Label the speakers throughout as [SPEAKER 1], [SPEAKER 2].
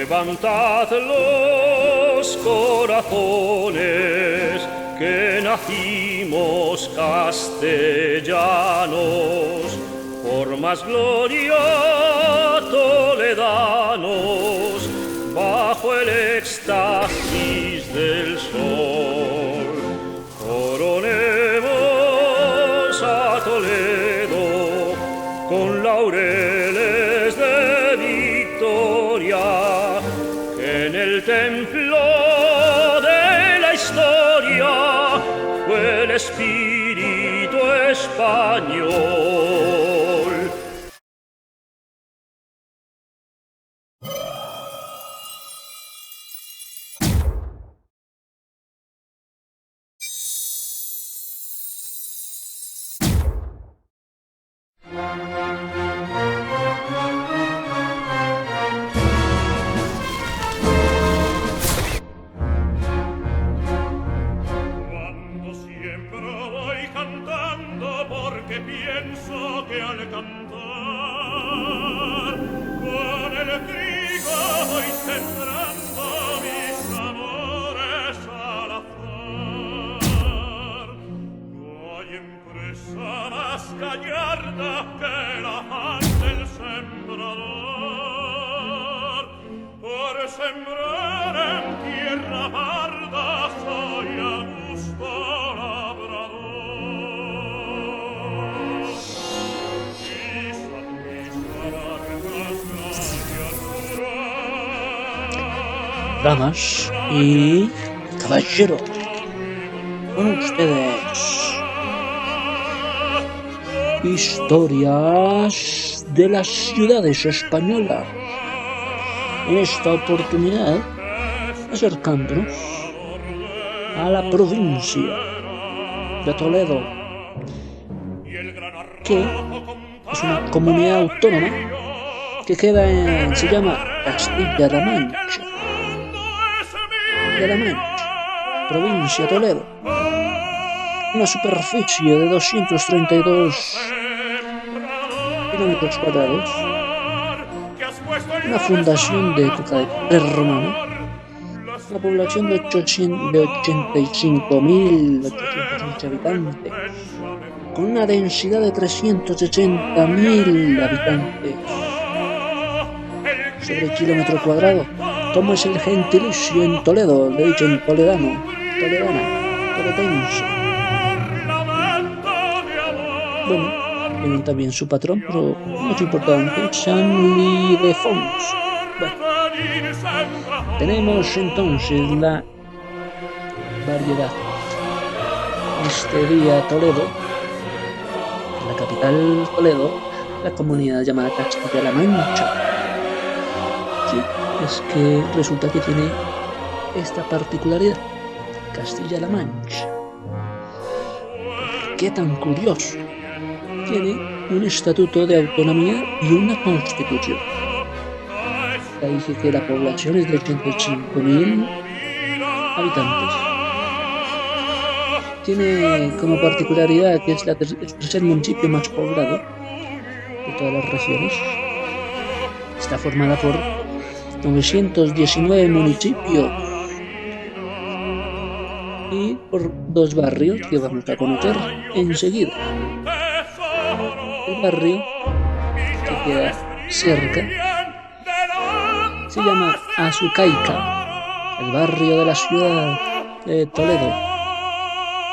[SPEAKER 1] Levantad los corazones, que nacimos castellanos, por más gloria toledanos, bajo el éxtasis del sol. Coronemos a Toledo con laureles de victoria, que en el templo de la historia fue el espíritu español.
[SPEAKER 2] Damas y caballeros, con ustedes, historias de las ciudades españolas. En esta oportunidad, acercándonos a la provincia de Toledo, que es una comunidad autónoma que se llama Castilla-La Mancha. De La Mancha, provincia de Toledo, una superficie de 232 kilómetros cuadrados, una fundación de época de prerromana, una población de 85.808 habitantes, con una densidad de 380.000 habitantes sobre kilómetro cuadrado. ¿Cómo es el gentilicio en Toledo? Le dicen toledano, toledana, toledense. Bueno, tienen también su patrón, pero más importante, San Ildefonso. Bueno, tenemos entonces la variedad. Este día Toledo, la capital Toledo, la comunidad llamada Castilla-La Mancha. Sí, es que resulta que tiene esta particularidad, Castilla-La Mancha. ¿Qué tan curioso? Tiene un estatuto de autonomía y una constitución. Ya dije que la población es de 85.000 habitantes. Tiene como particularidad que es el tercer municipio más poblado de todas las regiones. Está formada por 919 municipios y por dos barrios que vamos a conocer enseguida. El barrio que queda cerca se llama Azucaica, el barrio de la ciudad de Toledo,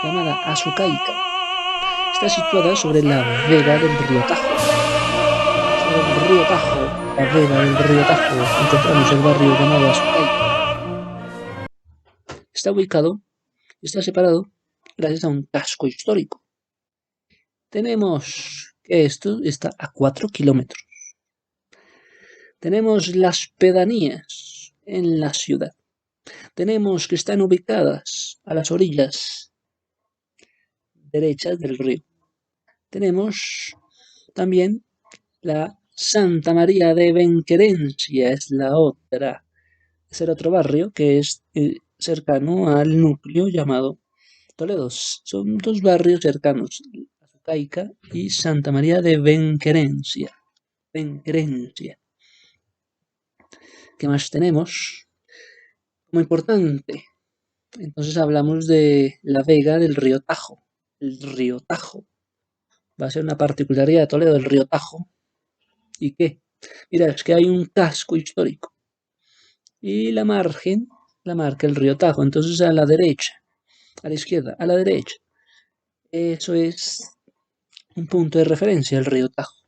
[SPEAKER 2] llamada Azucaica. Está situada sobre la vega del río Tajo. Sobre el río Tajo, la vega del río Tajo, encontramos el barrio llamado Azucaica. Está separado gracias a un casco histórico. Tenemos que esto está a 4 kilómetros. Tenemos las pedanías en la ciudad. Tenemos que están ubicadas a las orillas derechas del río. Tenemos también la Santa María de Benquerencia, es el otro barrio que es cercano al núcleo llamado Toledo. Son dos barrios cercanos, Azucaica y Santa María de Benquerencia. ¿Qué más tenemos? Como importante, entonces hablamos de la vega del río Tajo. El río Tajo va a ser una particularidad de Toledo, el río Tajo. ¿Y qué? Mira, es que hay un casco histórico y la marca el río Tajo. Entonces a la derecha, a la izquierda, a la derecha. Eso es un punto de referencia, el río Tajo.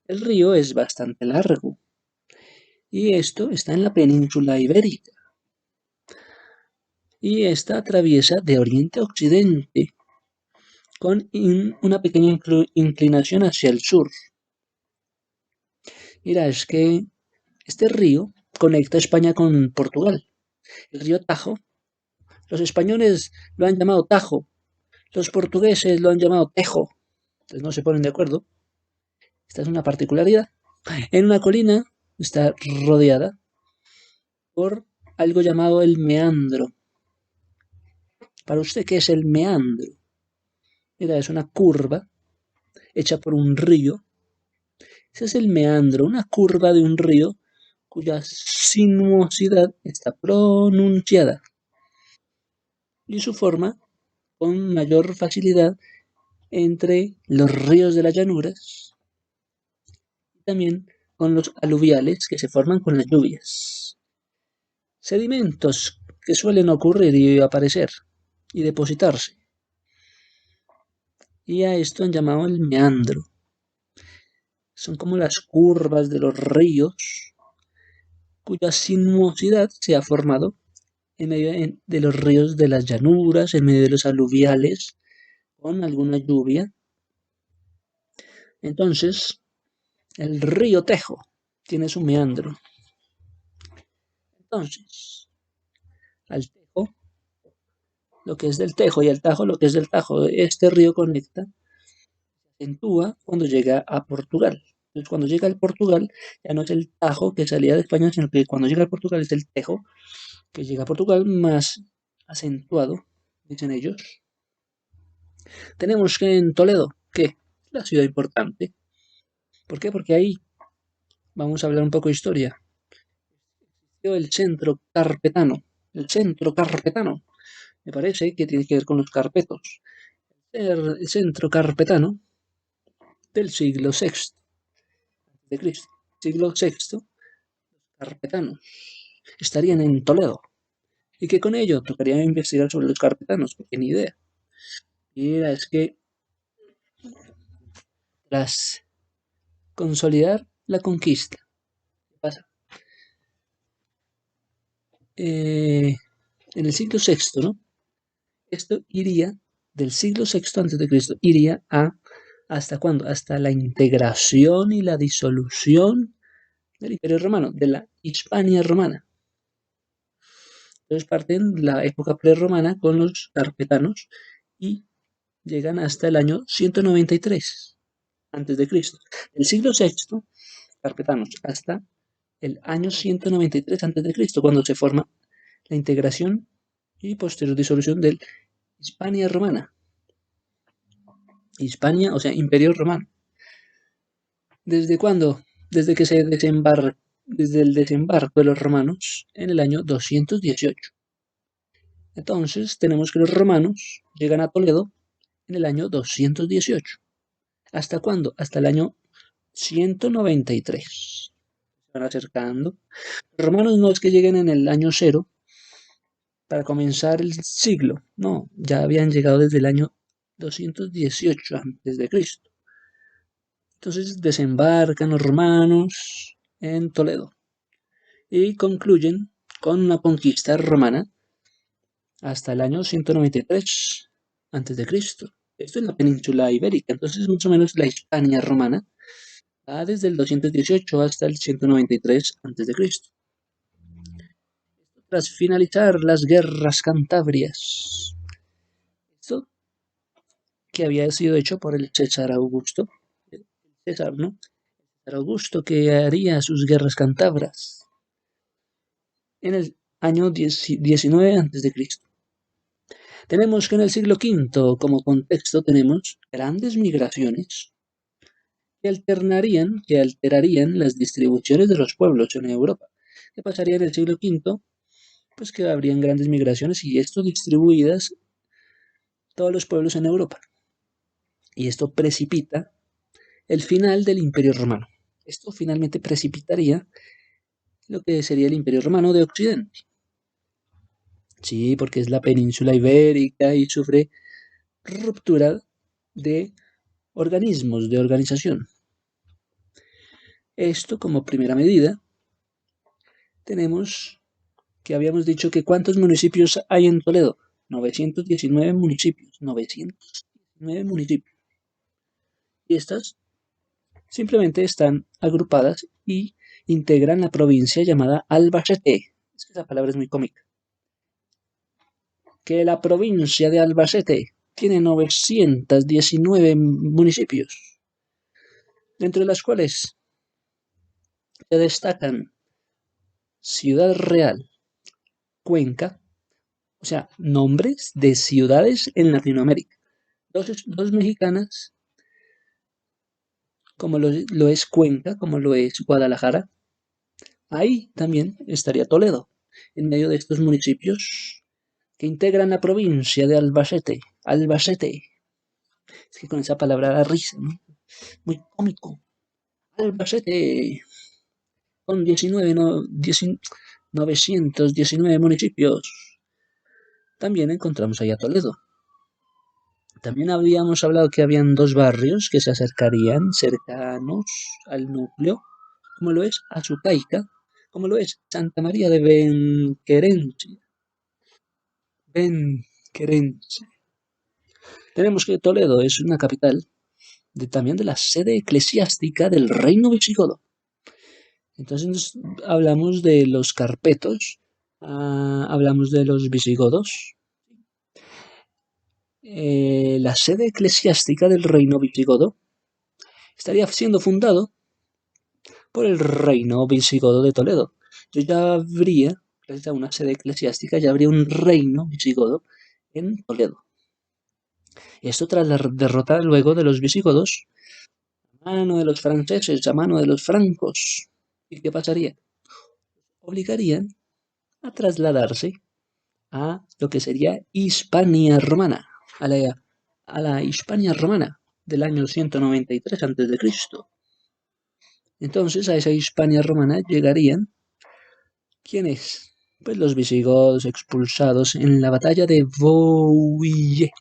[SPEAKER 2] El río es bastante largo y esto está en la península ibérica y esta atraviesa de oriente a occidente con una pequeña inclinación hacia el sur. Mira, es que este río conecta España con Portugal. El río Tajo, los españoles lo han llamado Tajo, los portugueses lo han llamado Tejo, entonces no se ponen de acuerdo. Esta es una particularidad. En una colina está rodeada por algo llamado el meandro. ¿Para usted qué es el meandro? Mira, es una curva hecha por un río. Ese es el meandro, una curva de un río cuya sinuosidad está pronunciada y su forma con mayor facilidad entre los ríos de las llanuras y también con los aluviales que se forman con las lluvias. Sedimentos que suelen ocurrir y aparecer y depositarse. Y a esto han llamado el meandro. Son como las curvas de los ríos cuya sinuosidad se ha formado en medio de los ríos de las llanuras, en medio de los aluviales, con alguna lluvia. Entonces, el río Tejo tiene su meandro. Entonces, al Tejo, lo que es del Tejo, y al Tajo, lo que es del Tajo, este río conecta, se acentúa cuando llega a Portugal. Entonces, cuando llega al Portugal, ya no es el Tajo que salía de España, sino que cuando llega al Portugal es el Tejo que llega a Portugal más acentuado, dicen ellos. Tenemos que en Toledo, que es la ciudad importante. ¿Por qué? Porque ahí vamos a hablar un poco de historia. El centro carpetano. El centro carpetano. Me parece que tiene que ver con los carpetos. El centro carpetano del siglo VI de Cristo. Siglo VI, carpetanos estarían en Toledo. Y que con ello tocaría investigar sobre los carpetanos, porque ni idea. Y es que tras consolidar la conquista, ¿qué pasa? En el siglo VI, ¿no? Esto iría del siglo VI antes de Cristo, iría a ¿hasta cuándo? Hasta la integración y la disolución del Imperio Romano, de la Hispania romana. Entonces parten la época prerromana con los carpetanos y llegan hasta el año 193 antes de Cristo. Del siglo VI, carpetanos, hasta el año 193 antes de Cristo, cuando se forma la integración y posterior disolución del Hispania romana. Hispania, o sea, Imperio romano. ¿Desde cuándo? Desde que se desembarca, desde el desembarco de los romanos en el año 218. Entonces tenemos que los romanos llegan a Toledo en el año 218. ¿Hasta cuándo? Hasta el año 193. Se van acercando. Los romanos no es que lleguen en el año 0 para comenzar el siglo, no, ya habían llegado desde el año 218 antes de Cristo. Entonces desembarcan los romanos en Toledo y concluyen con una conquista romana hasta el año 193 antes de Cristo. Esto es la península ibérica, entonces más o menos la Hispania romana va desde el 218 hasta el 193 antes de Cristo. Tras finalizar las guerras cantabrias, esto que había sido hecho por el César Augusto, César, ¿no? César Augusto que haría sus guerras cántabras en el año 19 antes de Cristo. Tenemos que en el siglo V como contexto tenemos grandes migraciones que alterarían las distribuciones de los pueblos en Europa. ¿Qué pasaría en el siglo V? Pues que habrían grandes migraciones y esto distribuidas todos los pueblos en Europa. Y esto precipita el final del Imperio Romano. Esto finalmente precipitaría lo que sería el Imperio Romano de Occidente. Sí, porque es la península ibérica y sufre ruptura de organismos, de organización. Esto como primera medida. Tenemos que habíamos dicho que ¿cuántos municipios hay en Toledo? 919 municipios. 919 municipios. Y estas simplemente están agrupadas y integran la provincia llamada Albacete. Es que esa palabra es muy cómica. Que la provincia de Albacete tiene 919 municipios, dentro de las cuales se destacan Ciudad Real, Cuenca, o sea, nombres de ciudades en Latinoamérica. Dos mexicanas, como lo es Cuenca, como lo es Guadalajara. Ahí también estaría Toledo, en medio de estos municipios que integran la provincia de Albacete. Albacete. Es que con esa palabra da risa, ¿no? Muy cómico. Albacete. Con 919 municipios. También encontramos allá Toledo. También habíamos hablado que habían dos barrios que se acercarían cercanos al núcleo, como lo es Azucaica, como lo es Santa María de Benquerenche. Benquerenche. Tenemos que Toledo es una capital también de la sede eclesiástica del reino visigodo. Entonces hablamos de los carpetos, hablamos de los visigodos. La sede eclesiástica del reino visigodo estaría siendo fundado por el reino visigodo de Toledo. Entonces ya habría, gracias a una sede eclesiástica, ya habría un reino visigodo en Toledo. Esto tras la derrota luego de los visigodos, a mano de los franceses, a mano de los francos. ¿Y qué pasaría? Obligarían a trasladarse a lo que sería Hispania romana, a la Hispania romana del año 193 a.C. Entonces a esa Hispania romana llegarían, ¿quiénes? Pues los visigodos expulsados en la batalla de Vouille.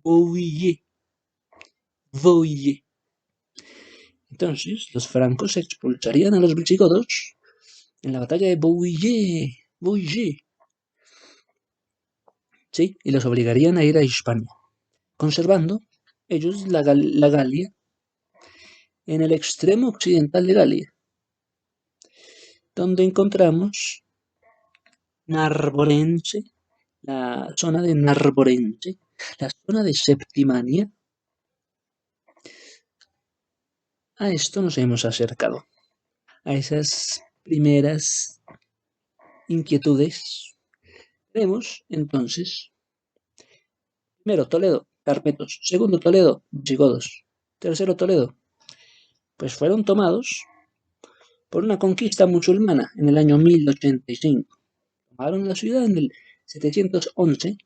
[SPEAKER 2] Vouille. Vouille. Entonces los francos expulsarían a los visigodos en la batalla de Vouille. Vouille. Sí, y los obligarían a ir a Hispania, conservando ellos la Galia en el extremo occidental de Galia, donde encontramos Narborense, la zona de Narborense, la zona de Septimania. A esto nos hemos acercado, a esas primeras inquietudes. Vemos entonces, primero Toledo, carpetos, segundo Toledo, visigodos, tercero Toledo, pues fueron tomados por una conquista musulmana en el año 1085. Tomaron la ciudad en el 711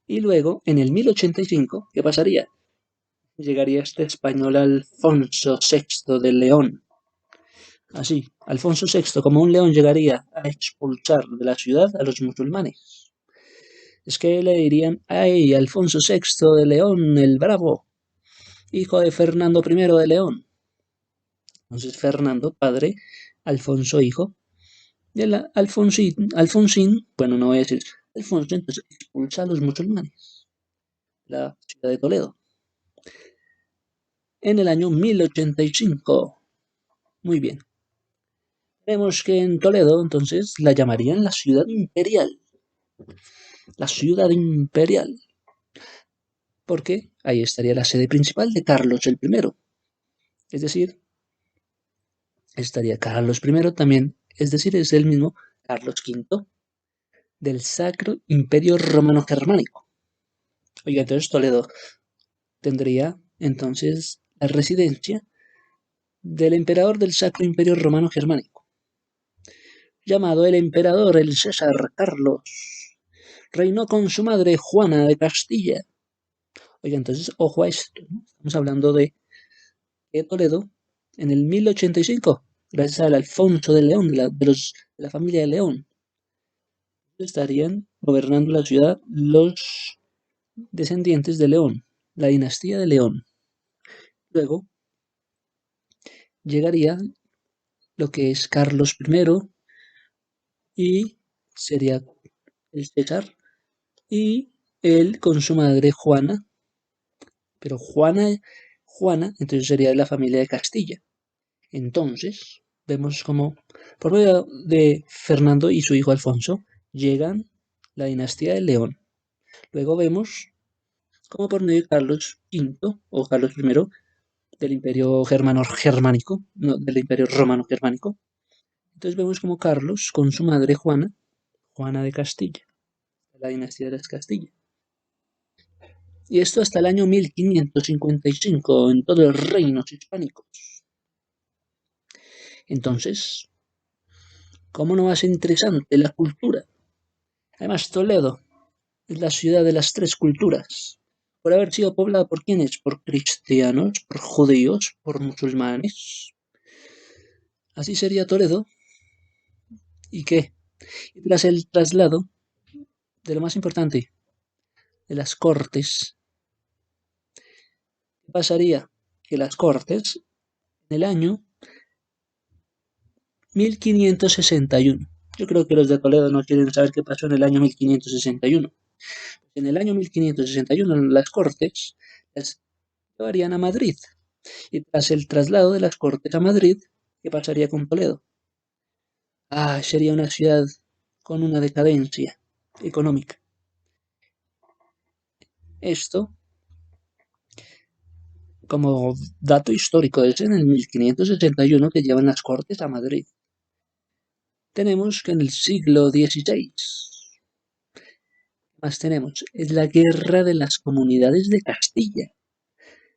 [SPEAKER 2] y luego en el 1085, ¿qué pasaría? Llegaría este español Alfonso VI de León. Así, Alfonso VI como un león llegaría a expulsar de la ciudad a los musulmanes. Es que le dirían, ¡ay, Alfonso VI de León, el bravo, hijo de Fernando I de León! Entonces Fernando, padre, Alfonso, hijo, de la Alfonsín, bueno, no voy a decir Alfonso, entonces expulsa a los musulmanes, la ciudad de Toledo. En el año 1085. Muy bien. Vemos que en Toledo, entonces, la llamarían la ciudad imperial. La ciudad imperial. Porque ahí estaría la sede principal de Carlos el I. Es decir, estaría Carlos I también, es decir, es el mismo Carlos V del Sacro Imperio Romano Germánico. Oiga, entonces Toledo tendría entonces la residencia del emperador del Sacro Imperio Romano Germánico. llamado el emperador, el César Carlos, reinó con su madre Juana de Castilla. Oiga, entonces, ojo a esto, ¿no? Estamos hablando de Toledo en el 1085, gracias al Alfonso de León, de la familia de León. Estarían gobernando la ciudad los descendientes de León, la dinastía de León. Luego llegaría lo que es Carlos I y sería el César y él con su madre Juana, pero Juana entonces sería de la familia de Castilla. Entonces vemos como por medio de Fernando y su hijo Alfonso llegan la dinastía de León. Luego vemos como por medio de Carlos V o Carlos I del imperio germánico, no, del imperio romano germánico. Entonces vemos como Carlos con su madre Juana, Juana de Castilla, la dinastía de las Castillas. Y esto hasta el año 1555 en todos los reinos hispánicos. Entonces, ¿cómo no va a ser interesante la cultura? Además, Toledo es la ciudad de las tres culturas, por haber sido poblada por quienes, por cristianos, por judíos, por musulmanes. Así sería Toledo. ¿Y qué? Y tras el traslado de lo más importante, de las cortes, ¿qué pasaría? Que las cortes, en el año 1561, yo creo que los de Toledo no quieren saber qué pasó en el año 1561. En el año 1561 las cortes las llevarían a Madrid. Y tras el traslado de las cortes a Madrid, ¿qué pasaría con Toledo? Sería una ciudad con una decadencia económica. Esto, como dato histórico, es en el 1561 que llevan las cortes a Madrid. Tenemos que en el siglo XVI, más tenemos, es la guerra de las comunidades de Castilla.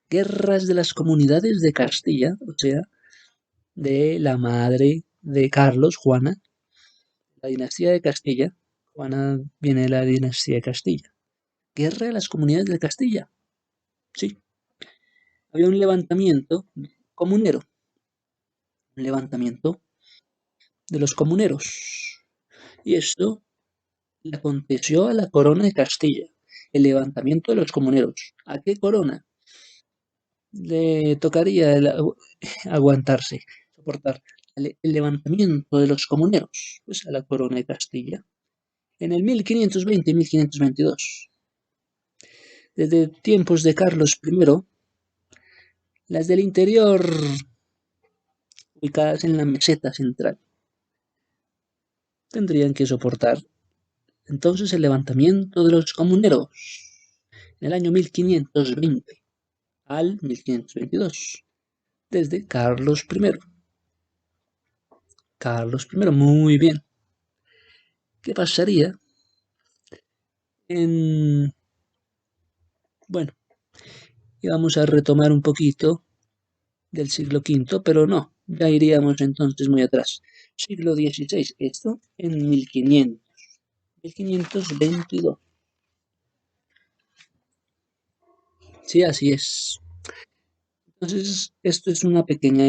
[SPEAKER 2] Guerras de las comunidades de Castilla, o sea, de la madre de Carlos, Juana, la dinastía de Castilla. Juana viene de la dinastía de Castilla. Guerra de las comunidades de Castilla. Sí. Había un levantamiento comunero. Un levantamiento de los comuneros. Y esto le aconteció a la corona de Castilla. El levantamiento de los comuneros. ¿A qué corona? Le tocaría aguantarse, soportar el levantamiento de los comuneros, pues a la corona de Castilla, en el 1520 y 1522. Desde tiempos de Carlos I, las del interior, ubicadas en la meseta central, tendrían que soportar entonces el levantamiento de los comuneros en el año 1520 al 1522, desde Carlos I. Carlos I, muy bien. ¿Qué pasaría en... Bueno, íbamos a retomar un poquito del siglo V, pero no, ya iríamos entonces muy atrás. Siglo XVI, esto en 1522. Sí, así es. Entonces, esto es una pequeña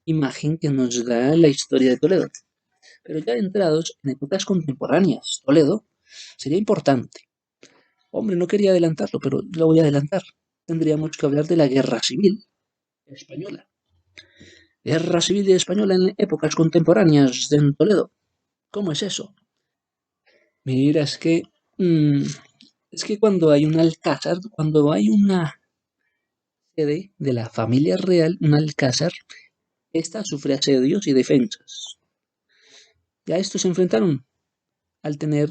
[SPEAKER 2] imagen que nos da la historia de Toledo. Pero ya entrados en épocas contemporáneas, Toledo sería importante. Hombre, no quería adelantarlo, pero lo voy a adelantar. Tendríamos que hablar de la Guerra Civil Española. Guerra Civil Española en épocas contemporáneas en Toledo. ¿Cómo es eso? Mira, es que cuando hay un alcázar, cuando hay una sede de la familia real, un alcázar, esta sufre asedios y defensas. Y a esto se enfrentaron al tener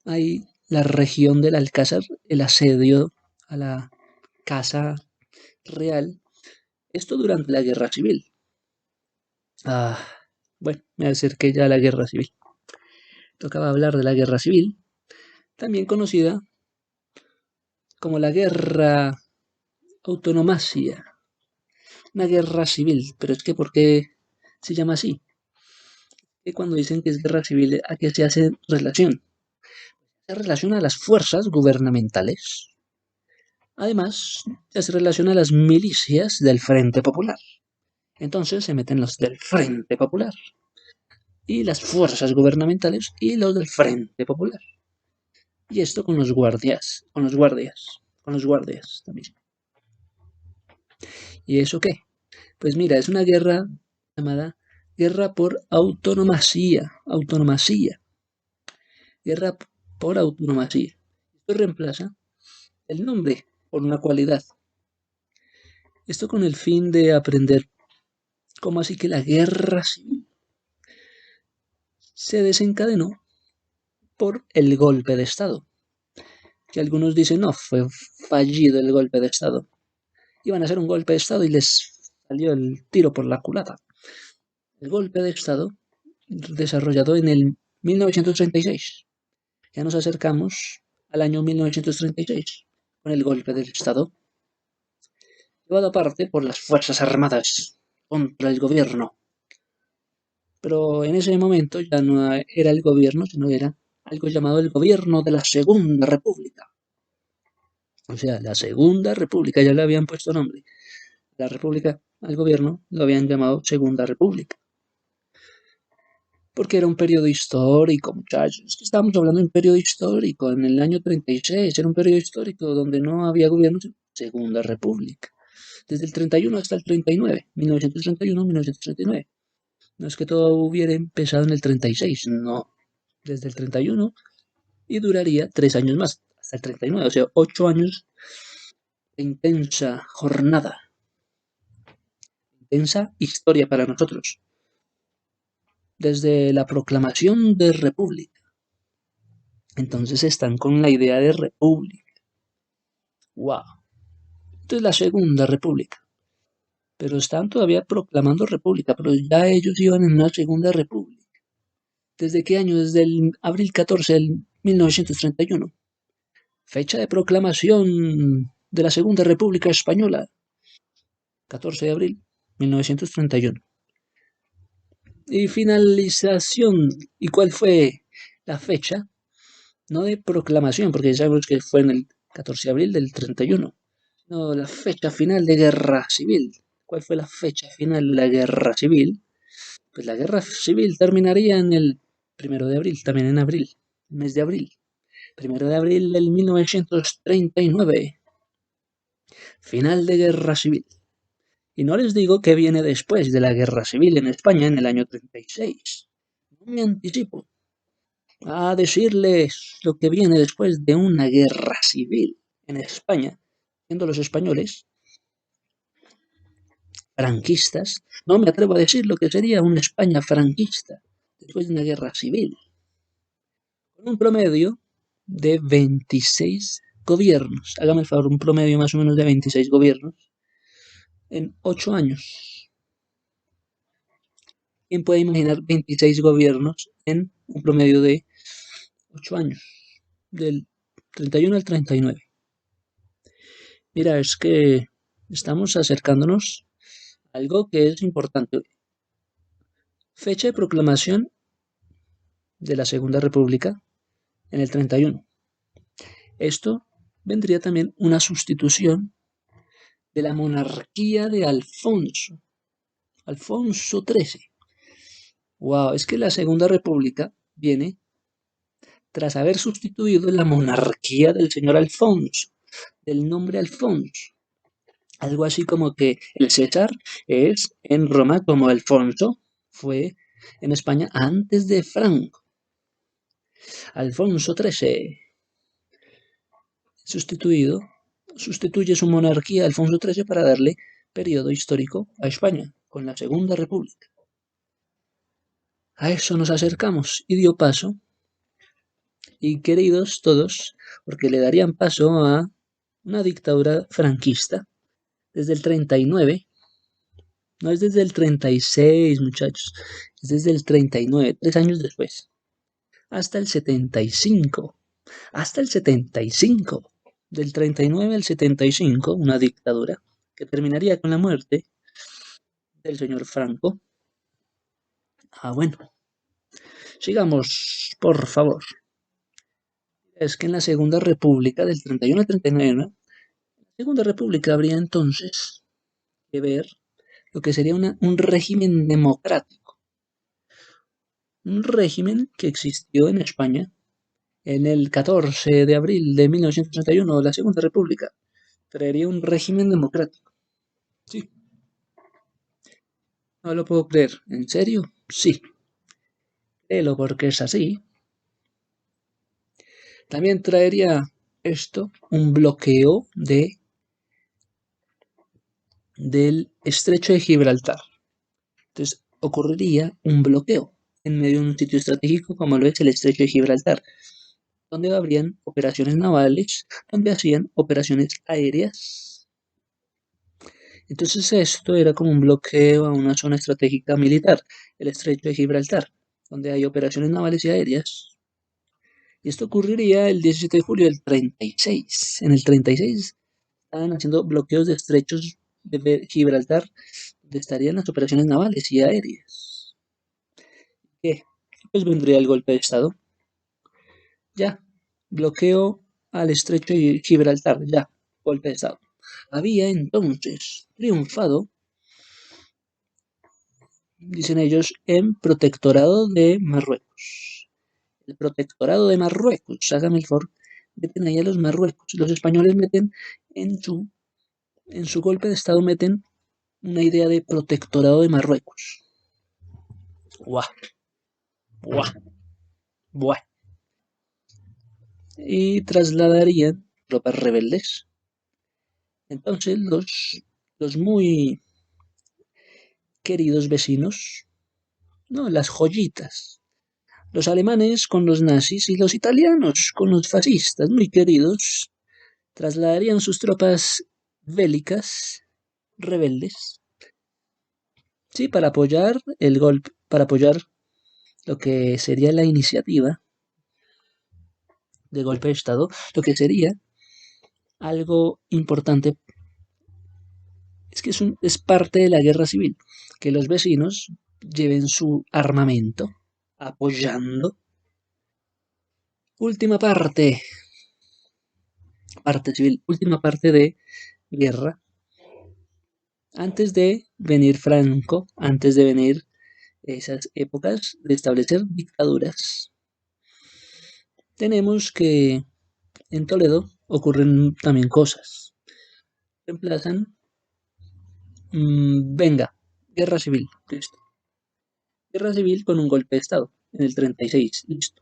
[SPEAKER 2] ahí la región del alcázar, el asedio a la casa real. Esto durante la guerra civil. Ah, bueno, me acerqué ya a la guerra civil. Tocaba hablar de la guerra civil, también conocida como la guerra autonomacia, una guerra civil. Pero es que, ¿por qué se llama así? que cuando dicen que es guerra civil, ¿a qué se hace relación? Se relaciona a las fuerzas gubernamentales. Además, se hace relación a las milicias del Frente Popular. Entonces se meten los del Frente Popular y las fuerzas gubernamentales y los del Frente Popular. Y esto con los guardias, con los guardias también. ¿Y eso qué? Pues mira, es una guerra llamada guerra por autonomía, guerra por autonomía. Esto reemplaza el nombre por una cualidad. Esto con el fin de aprender cómo así que la guerra civil se desencadenó por el golpe de Estado. Que algunos dicen, no, fue fallido el golpe de Estado. Iban a hacer un golpe de Estado y les salió el tiro por la culata. El golpe de Estado desarrollado en el 1936. Ya nos acercamos al año 1936 con el golpe del Estado, llevado aparte por las Fuerzas Armadas contra el gobierno. Pero en ese momento ya no era el gobierno, sino era algo llamado el gobierno de la Segunda República. O sea, la Segunda República, ya le habían puesto nombre. La República, al gobierno, lo habían llamado Segunda República. Porque era un periodo histórico, muchachos. Es que estábamos hablando de un periodo histórico. En el año 36 era un periodo histórico donde no había gobierno. Segunda República. Desde el 31 hasta el 39. 1931-1939. No es que todo hubiera empezado en el 36. No. Desde el 31 y duraría 3 años más. Hasta el 39. O sea, 8 años de intensa jornada. Intensa historia para nosotros. Desde la proclamación de República. Entonces están con la idea de República. ¡Wow! Esto es la Segunda República. Pero están todavía proclamando República, pero ya ellos iban en una Segunda República. ¿Desde qué año? Desde el abril 14 del 1931. Fecha de proclamación de la Segunda República Española. 14 de abril 1931. Y finalización. ¿Y cuál fue la fecha? No de proclamación, porque ya sabemos que fue en el 14 de abril del 31. No, la fecha final de guerra civil. ¿Cuál fue la fecha final de la guerra civil? Pues la guerra civil terminaría en el 1 de abril, también en abril, el mes de abril. 1 de abril del 1939. Final de guerra civil. Y no les digo qué viene después de la guerra civil en España en el año 36. No me anticipo a decirles lo que viene después de una guerra civil en España, siendo los españoles franquistas. No me atrevo a decir lo que sería una España franquista después de una guerra civil, con un promedio de 26 gobiernos. Hágame el favor, un promedio más o menos de 26 gobiernos en 8 años. ¿Quién puede imaginar 26 gobiernos en un promedio de 8 años? Del 31 al 39. Mira, es que estamos acercándonos a algo que es importante. Fecha de proclamación de la Segunda República en el 31. Esto vendría también una sustitución de la monarquía de Alfonso XIII. Wow, es que la Segunda República viene tras haber sustituido la monarquía del señor Alfonso, del nombre Alfonso. Algo así como que el César es en Roma como Alfonso fue en España antes de Franco. Alfonso XIII sustituye su monarquía a Alfonso XIII para darle periodo histórico a España con la Segunda República. A eso nos acercamos y dio paso, y queridos todos, porque le darían paso a una dictadura franquista desde el 39, no es desde el 36, muchachos, es desde el 39, 3 años después, hasta el 75, del 39 al 75, una dictadura que terminaría con la muerte del señor Franco. Bueno, Sigamos, por favor. Es que en la Segunda República, del 31 al 39, ¿no? En la Segunda República habría entonces que ver lo que sería un régimen democrático. Un régimen que existió en España en el 14 de abril de 1931, la Segunda República. Traería un régimen democrático. Sí, no lo puedo creer. ¿En serio? Sí. Créelo porque es así. También traería esto un bloqueo del estrecho de Gibraltar. Entonces ocurriría un bloqueo en medio de un sitio estratégico como lo es el estrecho de Gibraltar, donde habrían operaciones navales, donde hacían operaciones aéreas. Entonces esto era como un bloqueo a una zona estratégica militar, el estrecho de Gibraltar, donde hay operaciones navales y aéreas. Y esto ocurriría el 17 de julio del 36. En el 36 estaban haciendo bloqueos de estrechos de Gibraltar, donde estarían las operaciones navales y aéreas. ¿Qué? Pues vendría el golpe de Estado. Ya, bloqueo al estrecho de Gibraltar, ya, golpe de Estado. Había entonces triunfado, dicen ellos, en protectorado de Marruecos. El protectorado de Marruecos, hágame el favor, meten ahí a los Marruecos. Los españoles meten en su golpe de Estado, meten una idea de protectorado de Marruecos. Buah, buah, buah. Y trasladarían tropas rebeldes. Entonces los muy queridos vecinos, no, las joyitas, los alemanes con los nazis y los italianos con los fascistas, muy queridos, trasladarían sus tropas bélicas rebeldes, sí, para apoyar el golpe, para apoyar lo que sería la iniciativa de golpe de Estado, lo que sería algo importante es que es parte de la guerra civil, que los vecinos lleven su armamento apoyando. Última parte civil, última parte de guerra. Antes de venir Franco, antes de venir esas épocas de establecer dictaduras, tenemos que en Toledo ocurren también cosas. Reemplazan, venga, guerra civil, listo. Guerra civil con un golpe de Estado en el 36, listo.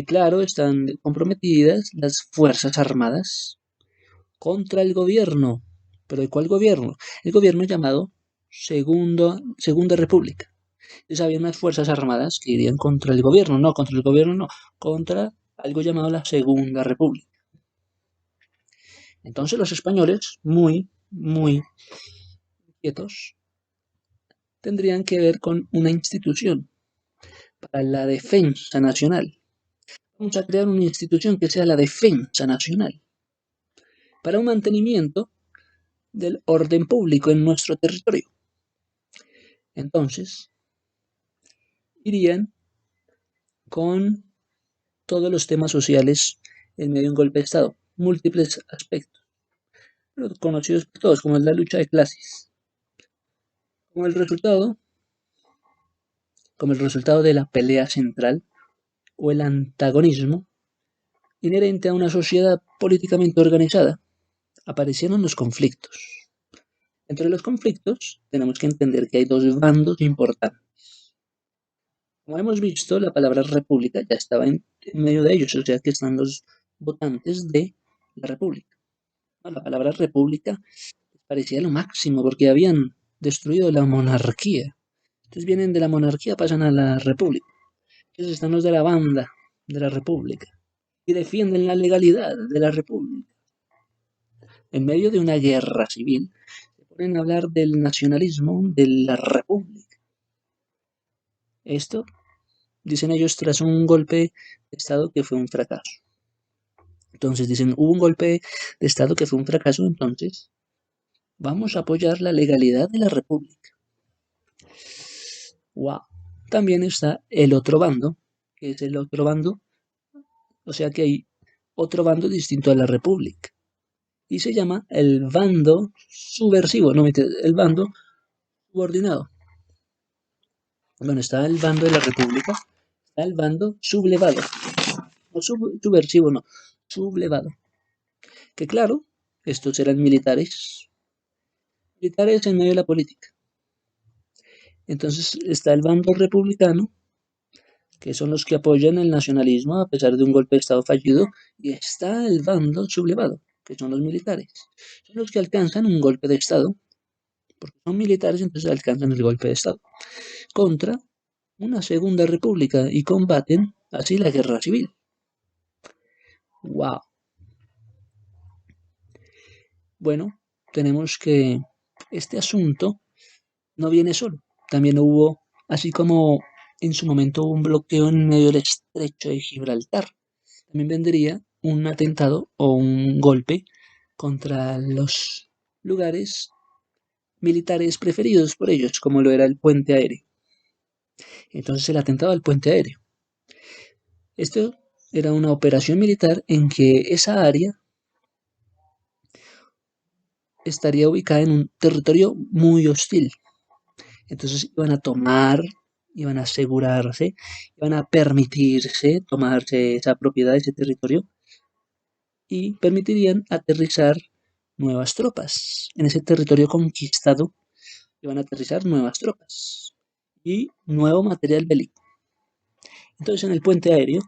[SPEAKER 2] Claro, están comprometidas las Fuerzas Armadas contra el gobierno. ¿Pero de cuál gobierno? El gobierno llamado Segunda República. Entonces había unas Fuerzas Armadas que irían contra el gobierno, no, contra el gobierno no, contra algo llamado la Segunda República. Entonces los españoles, muy quietos, tendrían que ver con una institución para la defensa nacional. Vamos a crear una institución que sea la defensa nacional para un mantenimiento del orden público en nuestro territorio. Entonces, irían con todos los temas sociales en medio de un golpe de Estado, múltiples aspectos, pero conocidos por todos, como es la lucha de clases, como el resultado, como el resultado de la pelea central o el antagonismo inherente a una sociedad políticamente organizada, aparecieron los conflictos. Entre los conflictos tenemos que entender que hay dos bandos importantes. Como hemos visto, la palabra república ya estaba en medio de ellos, o sea que están los votantes de la república. La palabra república parecía lo máximo porque habían destruido la monarquía. Entonces vienen de la monarquía, pasan a la república. Entonces están los de la banda de la república y defienden la legalidad de la república. En medio de una guerra civil, se ponen a hablar del nacionalismo de la república. Esto, dicen ellos, tras un golpe de Estado que fue un fracaso. Entonces dicen, hubo un golpe de Estado que fue un fracaso, entonces vamos a apoyar la legalidad de la república. ¡Wow! también está el otro bando, que es el otro bando, o sea que hay otro bando distinto a la República. Y se llama el bando subversivo, no el bando subordinado. Bueno, está el bando de la República, está el bando sublevado. No subversivo, no, sublevado. Que claro, estos eran militares, militares en medio de la política. Entonces está el bando republicano, que son los que apoyan el nacionalismo a pesar de un golpe de Estado fallido, y está el bando sublevado, que son los militares. Son los que alcanzan un golpe de Estado, porque son militares, entonces alcanzan el golpe de Estado, contra una segunda república y combaten así la guerra civil. ¡Wow! Bueno, tenemos que este asunto no viene solo. También hubo, así como en su momento hubo un bloqueo en medio del estrecho de Gibraltar, también vendría un atentado o un golpe contra los lugares militares preferidos por ellos, como lo era el puente aéreo. Entonces el atentado al puente aéreo. Esto era una operación militar en que esa área estaría ubicada en un territorio muy hostil. Entonces iban a tomar, iban a asegurarse, iban a permitirse tomarse esa propiedad, ese territorio, y permitirían aterrizar nuevas tropas. En ese territorio conquistado iban a aterrizar nuevas tropas y nuevo material bélico. Entonces en el puente aéreo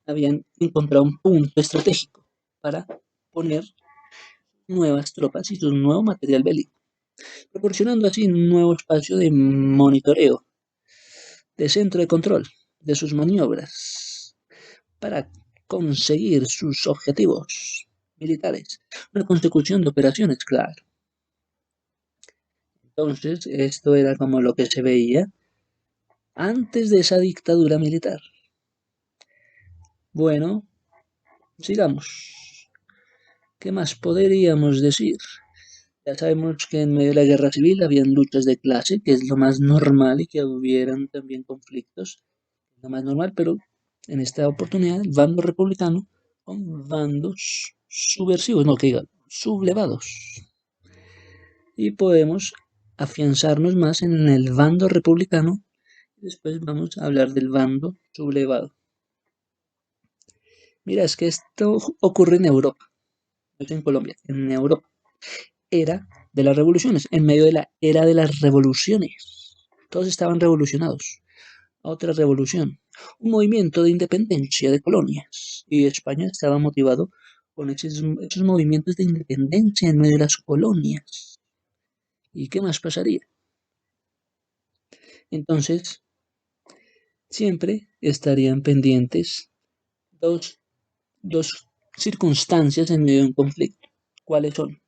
[SPEAKER 2] habían encontrado un punto estratégico para poner nuevas tropas y su nuevo material bélico, proporcionando así un nuevo espacio de monitoreo, de centro de control de sus maniobras, para conseguir sus objetivos militares, una consecución de operaciones, claro. Entonces, esto era como lo que se veía antes de esa dictadura militar. Bueno, sigamos. ¿Qué más podríamos decir? Ya sabemos que en medio de la guerra civil habían luchas de clase, que es lo más normal, y que hubieran también conflictos, lo más normal, pero en esta oportunidad el bando republicano con bandos subversivos, no que digan, sublevados. Y podemos afianzarnos más en el bando republicano. Después vamos a hablar del bando sublevado. Mira, es que esto ocurre en Europa, no es en Colombia, en Europa. Era de las revoluciones, en medio de la era de las revoluciones. Todos estaban revolucionados. Otra revolución, un movimiento de independencia de colonias. Y España estaba motivado con esos movimientos de independencia en medio de las colonias. ¿Y qué más pasaría? Entonces, siempre estarían pendientes dos circunstancias en medio de un conflicto. ¿Cuáles son?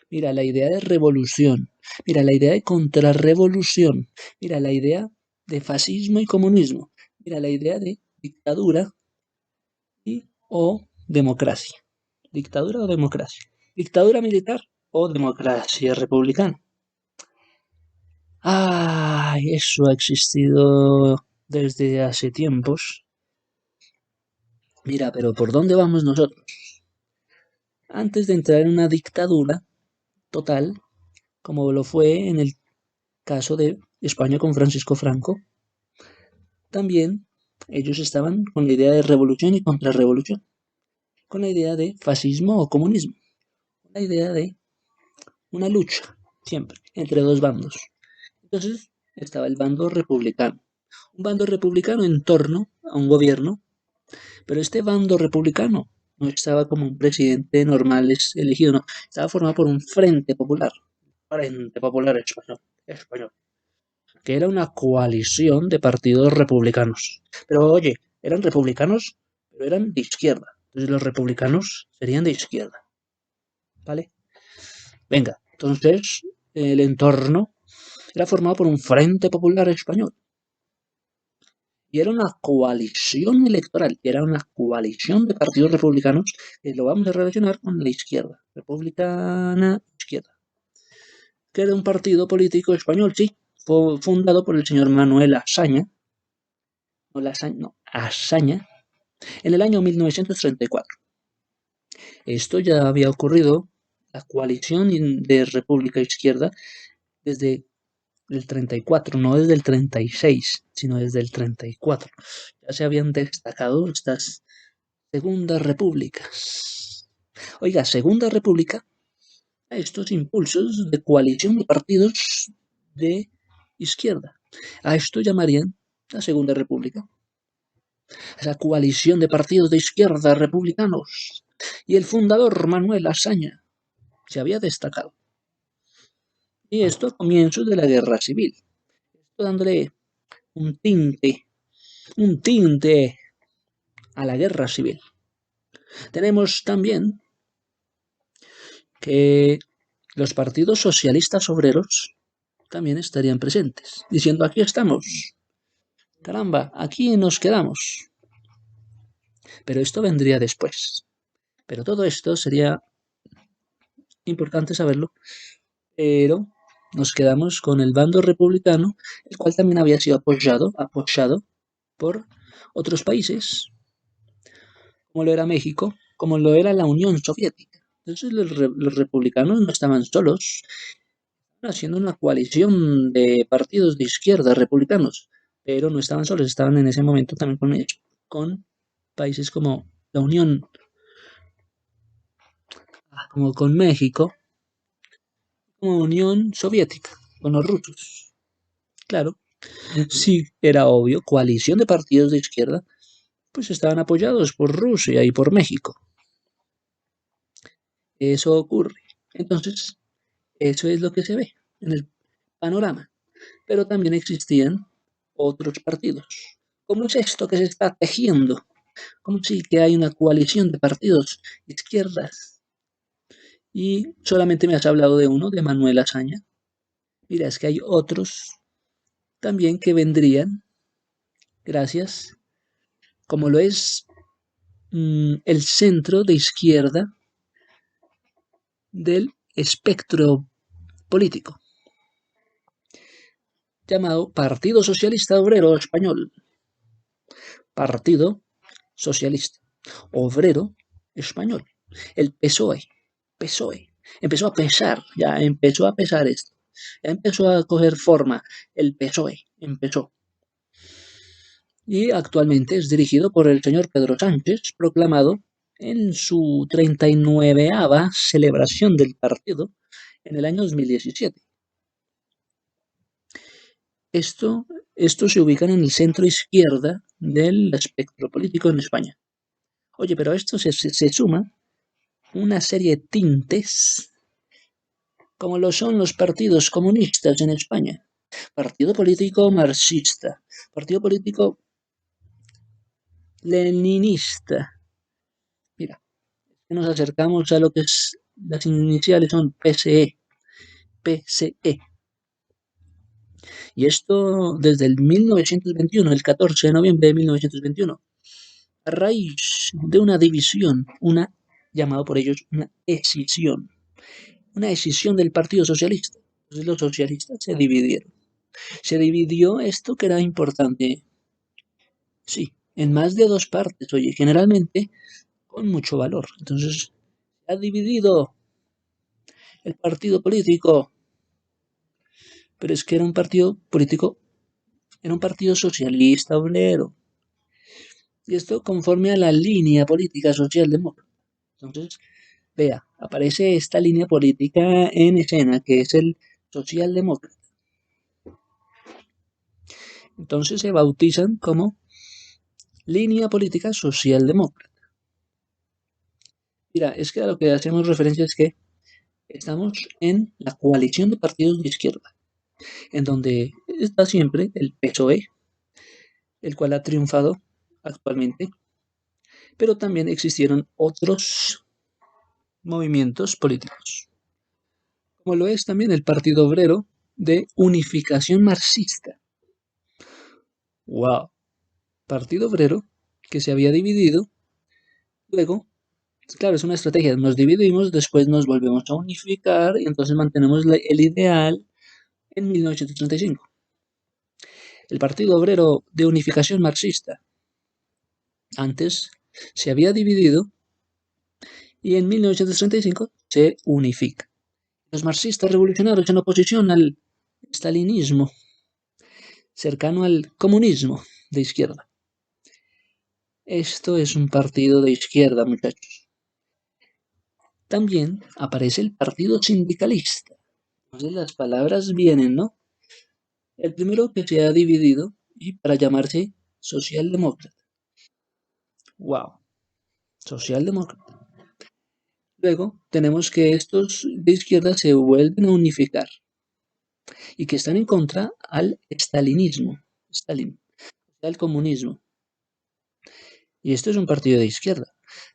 [SPEAKER 2] Mira, la idea de revolución, mira, la idea de contrarrevolución, mira, la idea de fascismo y comunismo, mira, la idea de dictadura o democracia. Dictadura o democracia. Dictadura militar o democracia republicana. Eso ha existido desde hace tiempos. Mira, pero ¿por dónde vamos nosotros? Antes de entrar en una dictadura total, como lo fue en el caso de España con Francisco Franco, también ellos estaban con la idea de revolución y contrarrevolución, con la idea de fascismo o comunismo, con la idea de una lucha, siempre, entre dos bandos. Entonces estaba el bando republicano, un bando republicano en torno a un gobierno, pero este bando republicano no estaba como un presidente normal elegido, no, estaba formado por un Frente Popular Español, que era una coalición de partidos republicanos. Pero oye, eran republicanos, pero eran de izquierda. Entonces los republicanos serían de izquierda. ¿Vale? Venga, entonces el entorno era formado por un Frente Popular Español. Y era una coalición electoral, era una coalición de partidos republicanos que lo vamos a relacionar con la izquierda, republicana izquierda. Que era un partido político español, sí, fundado por el señor Manuel Azaña, Azaña, en el año 1934. Esto ya había ocurrido, la coalición de República Izquierda, desde el 34, no desde el 36, sino desde el 34. Ya se habían destacado estas segundas repúblicas. Oiga, Segunda República, a estos impulsos de coalición de partidos de izquierda. A esto llamarían la Segunda República. Esa coalición de partidos de izquierda republicanos. Y el fundador Manuel Azaña se había destacado. Y esto a comienzos de la Guerra Civil. Esto dándole un tinte a la Guerra Civil. Tenemos también que los partidos socialistas obreros también estarían presentes, diciendo aquí estamos, caramba, aquí nos quedamos. Pero esto vendría después. Pero todo esto sería importante saberlo, pero nos quedamos con el bando republicano, el cual también había sido apoyado por otros países, como lo era México, como lo era la Unión Soviética. Entonces los republicanos no estaban solos, estaban haciendo una coalición de partidos de izquierda republicanos, pero no estaban solos, estaban en ese momento también con países como la Unión, como con México, como Unión Soviética, con los rusos. Claro, sí, era obvio, coalición de partidos de izquierda, pues estaban apoyados por Rusia y por México. Eso ocurre. Entonces, eso es lo que se ve en el panorama. Pero también existían otros partidos. ¿Cómo es esto que se está tejiendo? ¿Cómo sí que hay una coalición de partidos de izquierdas? Y solamente me has hablado de uno, de Manuel Azaña. Mira, es que hay otros también que vendrían gracias, como lo es el centro de izquierda del espectro político, llamado Partido Socialista Obrero Español. Partido Socialista Obrero Español. El PSOE. PSOE. Empezó a pesar esto. Ya empezó a coger forma. El PSOE empezó. Y actualmente es dirigido por el señor Pedro Sánchez, proclamado en su 39ª celebración del partido en el año 2017. Esto se ubica en el centro izquierda del espectro político en España. Oye, pero a esto se suma una serie de tintes, como lo son los partidos comunistas en España. Partido político marxista, partido político leninista. Mira, nos acercamos a lo que es, las iniciales son PSE, PSE. Y esto desde el 1921, el 14 de noviembre de 1921, a raíz de una división, llamado por ellos una escisión del Partido Socialista. Entonces los socialistas se dividieron. Se dividió esto que era importante, sí, en más de dos partes, oye, generalmente con mucho valor. Entonces, se ha dividido el partido político, pero es que era un partido político, era un partido socialista obrero. Y esto conforme a la línea política socialdemócrata. Entonces, vea, aparece esta línea política en escena, que es el socialdemócrata. Entonces se bautizan como línea política socialdemócrata. Mira, es que a lo que hacemos referencia es que estamos en la coalición de partidos de izquierda, en donde está siempre el PSOE, el cual ha triunfado actualmente, pero también existieron otros movimientos políticos, como lo es también el Partido Obrero de Unificación Marxista. ¡Wow! Partido Obrero que se había dividido, luego, claro, es una estrategia, nos dividimos, después nos volvemos a unificar y entonces mantenemos el ideal en 1935. el Partido Obrero de Unificación Marxista. Antes se había dividido y en 1935 se unifica. Los marxistas revolucionarios en oposición al stalinismo, cercano al comunismo de izquierda. Esto es un partido de izquierda, muchachos. También aparece el partido sindicalista. Entonces las palabras vienen, ¿no? El primero que se ha dividido y para llamarse socialdemócrata. Wow, socialdemócrata. Luego tenemos que estos de izquierda se vuelven a unificar y que están en contra al stalinismo, Stalin, al comunismo. Y esto es un partido de izquierda.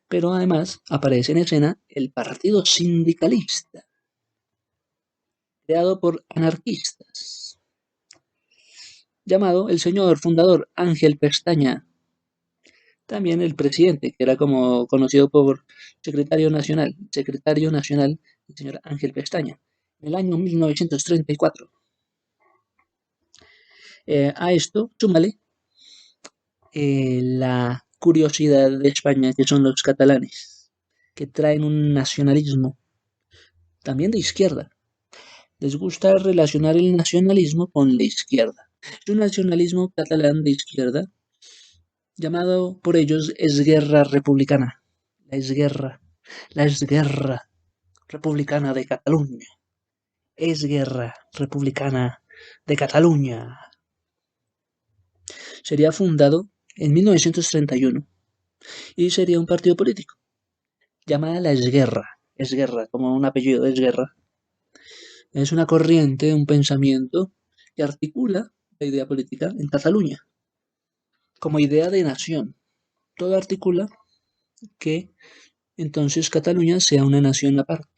[SPEAKER 2] Pero además aparece en escena el partido sindicalista, creado por anarquistas, llamado el señor fundador Ángel Pestaña. También el presidente, que era como conocido por secretario nacional, el señor Ángel Pestaña, en el año 1934. A esto, súmale la curiosidad de España, que son los catalanes, que traen un nacionalismo también de izquierda. Les gusta relacionar el nacionalismo con la izquierda. Es un nacionalismo catalán de izquierda, llamado por ellos esguerra republicana. La esguerra republicana de Cataluña. Esguerra republicana de Cataluña. Sería fundado en 1931 y sería un partido político llamada la Esguerra. Esguerra, como un apellido, Esguerra. Es una corriente, un pensamiento que articula la idea política en Cataluña como idea de nación. Todo articula que entonces Cataluña sea una nación aparte.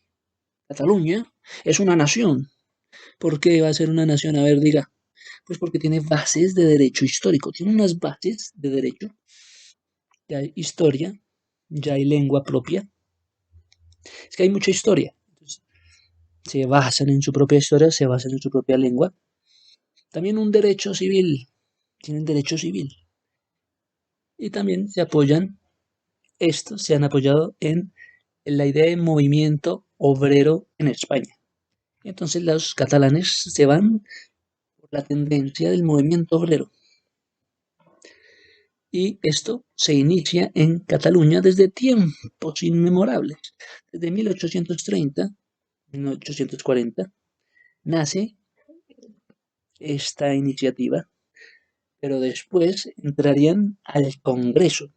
[SPEAKER 2] Cataluña es una nación. ¿Por qué va a ser una nación? A ver, diga. Pues porque tiene bases de derecho histórico. Tiene unas bases de derecho. Ya hay historia, ya hay lengua propia. Es que hay mucha historia. Entonces, se basan en su propia historia, se basan en su propia lengua. También un derecho civil. Tienen derecho civil. Y también estos se han apoyado en la idea de movimiento obrero en España. Entonces los catalanes se van por la tendencia del movimiento obrero. Y esto se inicia en Cataluña desde tiempos inmemorables. Desde 1830, 1840, nace esta iniciativa, pero después entrarían al Congreso.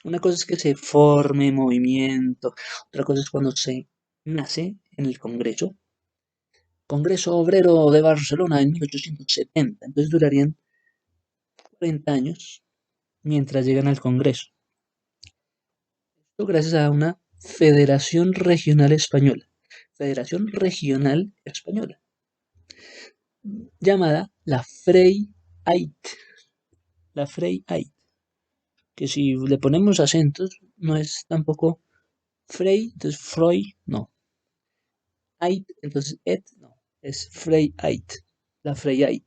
[SPEAKER 2] Una cosa es que se forme movimiento, otra cosa es cuando se nace en el Congreso. Congreso Obrero de Barcelona en 1870. Entonces durarían 40 años mientras llegan al Congreso. Esto gracias a una Federación Regional Española. Federación Regional Española. Llamada la Frey-Ait. La Frey-Ait. Que si le ponemos acentos, no es tampoco Frey, entonces Freud, no. Ait, entonces et, no. Es Frey-Ait. La Frey-Ait.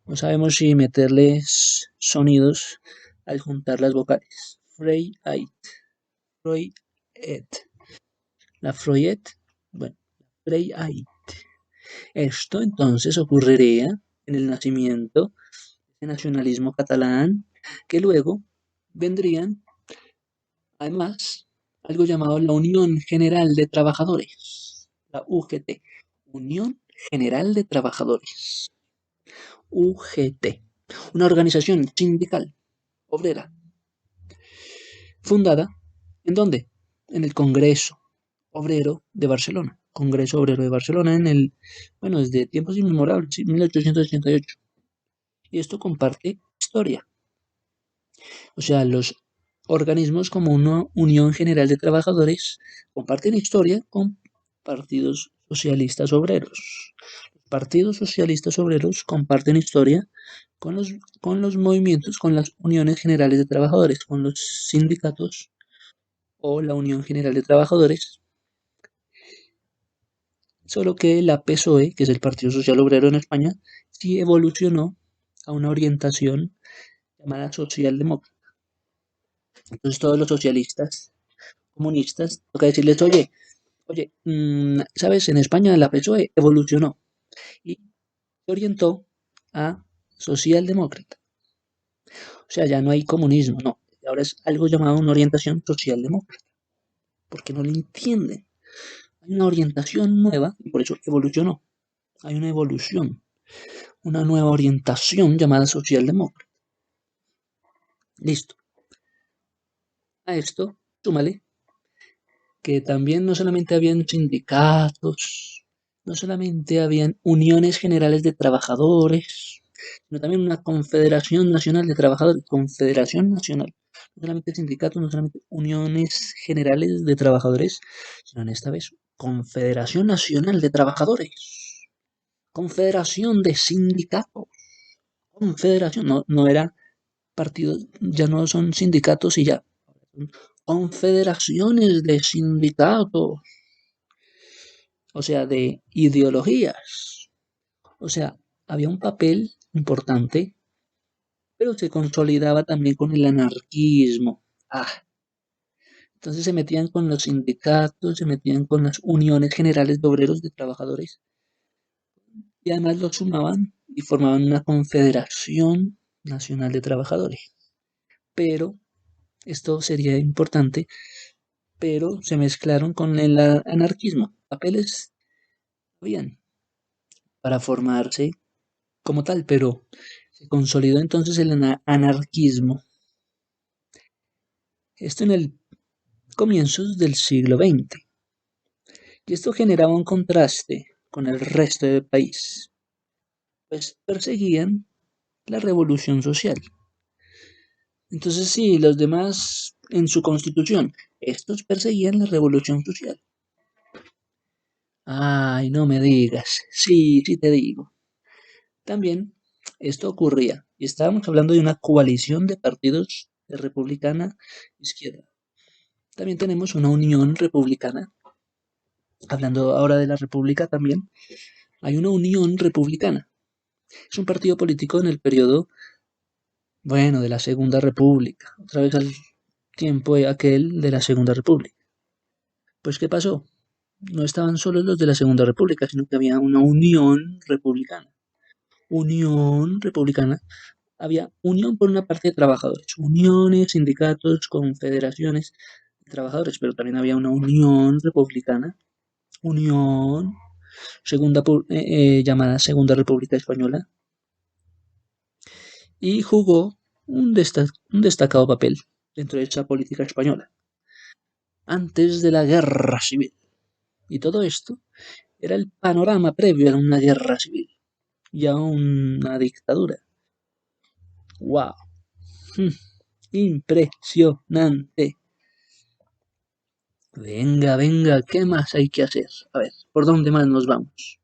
[SPEAKER 2] No sabemos si meterles sonidos al juntar las vocales. Frey-Ait. Freud-et. La Freud, bueno, Frey-Ait. Esto entonces ocurriría en el nacimiento del nacionalismo catalán, que luego vendrían, además, algo llamado la Unión General de Trabajadores, la UGT, Unión General de Trabajadores, UGT, una organización sindical obrera, fundada, ¿en dónde? En el Congreso Obrero de Barcelona, Congreso Obrero de Barcelona desde tiempos inmemorables, 1888. Y esto comparte historia. O sea, los organismos como una Unión General de Trabajadores comparten historia con partidos socialistas obreros. Los partidos socialistas obreros comparten historia con los movimientos, con las uniones generales de trabajadores, con los sindicatos o la Unión General de Trabajadores. Solo que la PSOE, que es el Partido Social Obrero en España, sí evolucionó a una orientación llamada socialdemócrata. Entonces todos los socialistas, comunistas, toca decirles, oye, ¿sabes? En España la PSOE evolucionó y se orientó a socialdemócrata. O sea, ya no hay comunismo, no. Ahora es algo llamado una orientación socialdemócrata, porque no lo entienden. Hay una orientación nueva y por eso evolucionó. Hay una evolución, una nueva orientación llamada socialdemócrata. Listo. A esto, súmale que también no solamente habían sindicatos, no solamente habían uniones generales de trabajadores, sino también una confederación nacional de trabajadores, confederación nacional, no solamente sindicatos, no solamente uniones generales de trabajadores, sino en esta vez confederación nacional de trabajadores, confederación de sindicatos, confederación, no era partidos, ya no son sindicatos y ya, son confederaciones de sindicatos, o sea, de ideologías. O sea, había un papel importante, pero se consolidaba también con el anarquismo. Entonces se metían con los sindicatos, se metían con las uniones generales de obreros de trabajadores y además los sumaban y formaban una confederación nacional de trabajadores. Pero esto sería importante, pero se mezclaron con el anarquismo. Papeles habían para formarse como tal, pero se consolidó entonces el anarquismo. Esto en el comienzos del siglo XX. Y esto generaba un contraste con el resto del país, pues perseguían la revolución social. Entonces sí, los demás en su constitución, estos perseguían la revolución social. Ay, no me digas. Sí, sí te digo. También esto ocurría, y estábamos hablando de una coalición de partidos de republicana izquierda. También tenemos una unión republicana. Hablando ahora de la república también, hay una unión republicana. Es un partido político en el periodo, bueno, de la Segunda República. Otra vez al tiempo aquel de la Segunda República. Pues, ¿qué pasó? No estaban solos los de la Segunda República, sino que había una unión republicana. Unión republicana. Había unión por una parte de trabajadores, uniones, sindicatos, confederaciones de trabajadores, pero también había una unión republicana, unión llamada Segunda República Española, y jugó un destacado papel dentro de esa política española, antes de la guerra civil. Y todo esto era el panorama previo a una guerra civil y a una dictadura. ¡Wow! Impresionante. Venga, venga, ¿qué más hay que hacer? A ver, ¿por dónde más nos vamos?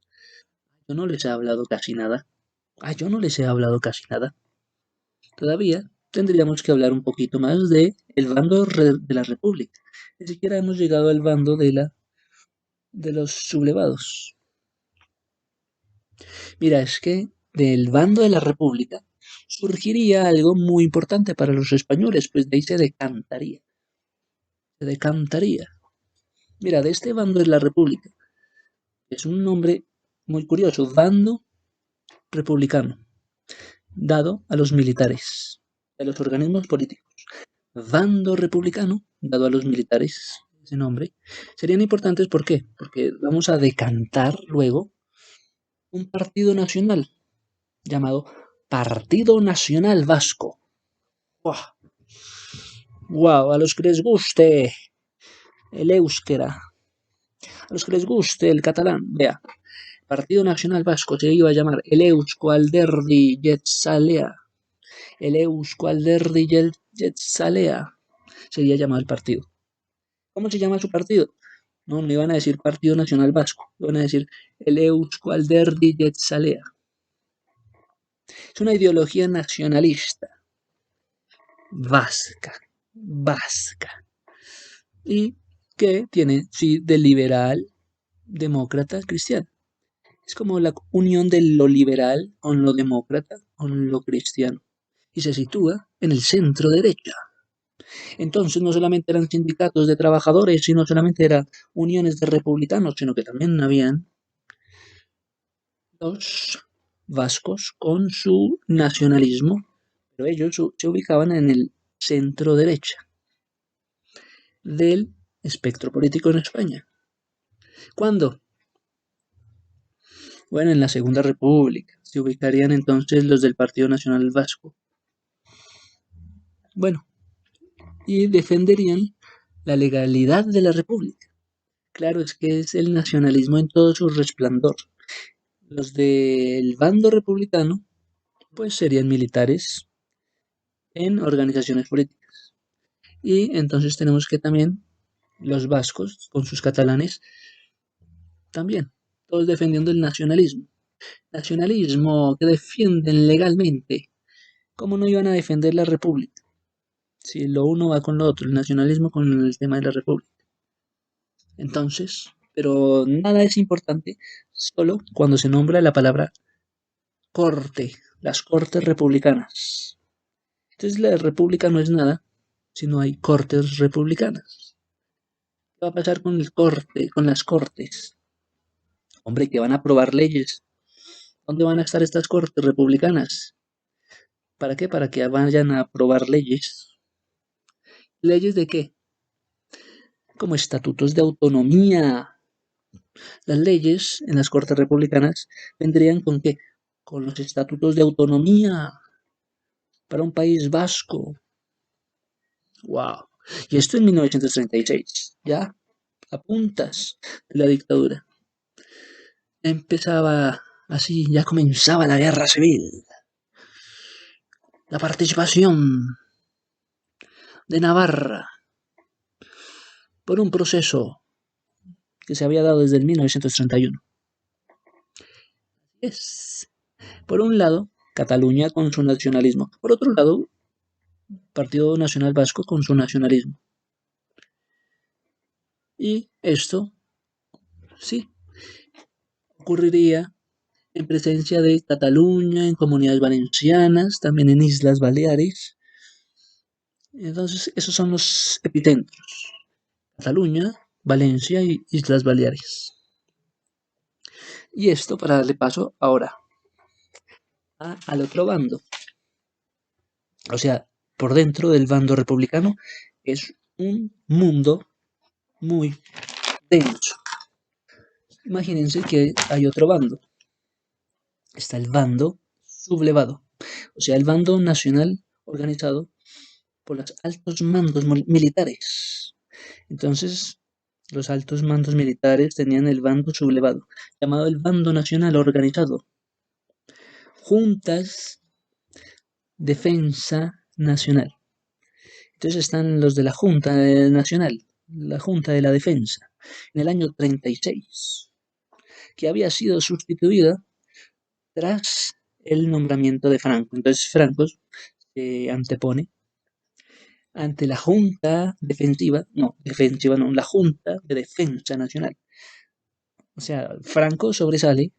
[SPEAKER 2] Yo no les he hablado casi nada. Yo no les he hablado casi nada. Todavía tendríamos que hablar un poquito más de el bando de la República. Ni siquiera hemos llegado al bando de los sublevados. Mira, es que del bando de la República surgiría algo muy importante para los españoles, pues de ahí se decantaría. Se decantaría. Mira, de este bando de la República es un nombre muy curioso, bando republicano, dado a los militares, a los organismos políticos. Bando republicano, dado a los militares, ese nombre, serían importantes, ¿por qué? Porque vamos a decantar luego un partido nacional llamado Partido Nacional Vasco. ¡Wow! ¡Wow! A los que les guste el euskera, a los que les guste el catalán, vea, Partido Nacional Vasco se iba a llamar el Eusko Alderdi Jeltzalea. El Eusko Alderdi Jeltzalea sería llamado el partido. ¿Cómo se llama su partido? No, no iban a decir Partido Nacional Vasco, iban a decir el Eusko Alderdi Jeltzalea. Es una ideología nacionalista, vasca, y que tiene, sí, de liberal, demócrata, cristiano. Es como la unión de lo liberal con lo demócrata, con lo cristiano. Y se sitúa en el centro derecha. Entonces no solamente eran sindicatos de trabajadores, sino solamente eran uniones de republicanos, sino que también habían los vascos con su nacionalismo, pero ellos se ubicaban en el centro derecha del espectro político en España. ¿Cuándo? Bueno, en la Segunda República se ubicarían entonces los del Partido Nacional Vasco. Bueno, y defenderían la legalidad de la República. Claro, es que es el nacionalismo en todo su resplandor. Los del bando republicano, pues serían militares en organizaciones políticas. Y entonces tenemos que también los vascos, con sus catalanes, también, todos defendiendo el nacionalismo. Nacionalismo que defienden legalmente. ¿Cómo no iban a defender la república? Si lo uno va con lo otro, el nacionalismo con el tema de la república. Entonces, pero nada es importante solo cuando se nombra la palabra corte, las cortes republicanas. Entonces la república no es nada si no hay cortes republicanas. ¿Qué va a pasar con el corte, con las cortes? Hombre, que van a aprobar leyes. ¿Dónde van a estar estas cortes republicanas? ¿Para qué? Para que vayan a aprobar leyes. ¿Leyes de qué? Como estatutos de autonomía. Las leyes en las cortes republicanas vendrían con qué? Con los estatutos de autonomía para un país vasco. ¡Wow! Y esto en 1936, ya a puntas de la dictadura. Empezaba así, ya comenzaba la guerra civil. La participación de Navarra por un proceso que se había dado desde el 1931. Es, por un lado, Cataluña con su nacionalismo. Por otro lado, Partido Nacional Vasco con su nacionalismo. Y esto, sí, ocurriría en presencia de Cataluña, en comunidades valencianas, también en Islas Baleares. Entonces, esos son los epicentros. Cataluña, Valencia y Islas Baleares. Y esto para darle paso ahora al otro bando. O sea, por dentro del bando republicano es un mundo muy denso. Imagínense que hay otro bando. Está el bando sublevado, o sea, el bando nacional organizado por los altos mandos militares. Entonces, los altos mandos militares tenían el bando sublevado, llamado el bando nacional organizado. Juntas Defensa Nacional. Entonces están los de la Junta Nacional, la Junta de la Defensa, en el año 36, que había sido sustituida tras el nombramiento de Franco. Entonces Franco se antepone ante la Junta defensiva no, la Junta de Defensa Nacional. O sea, Franco sobresale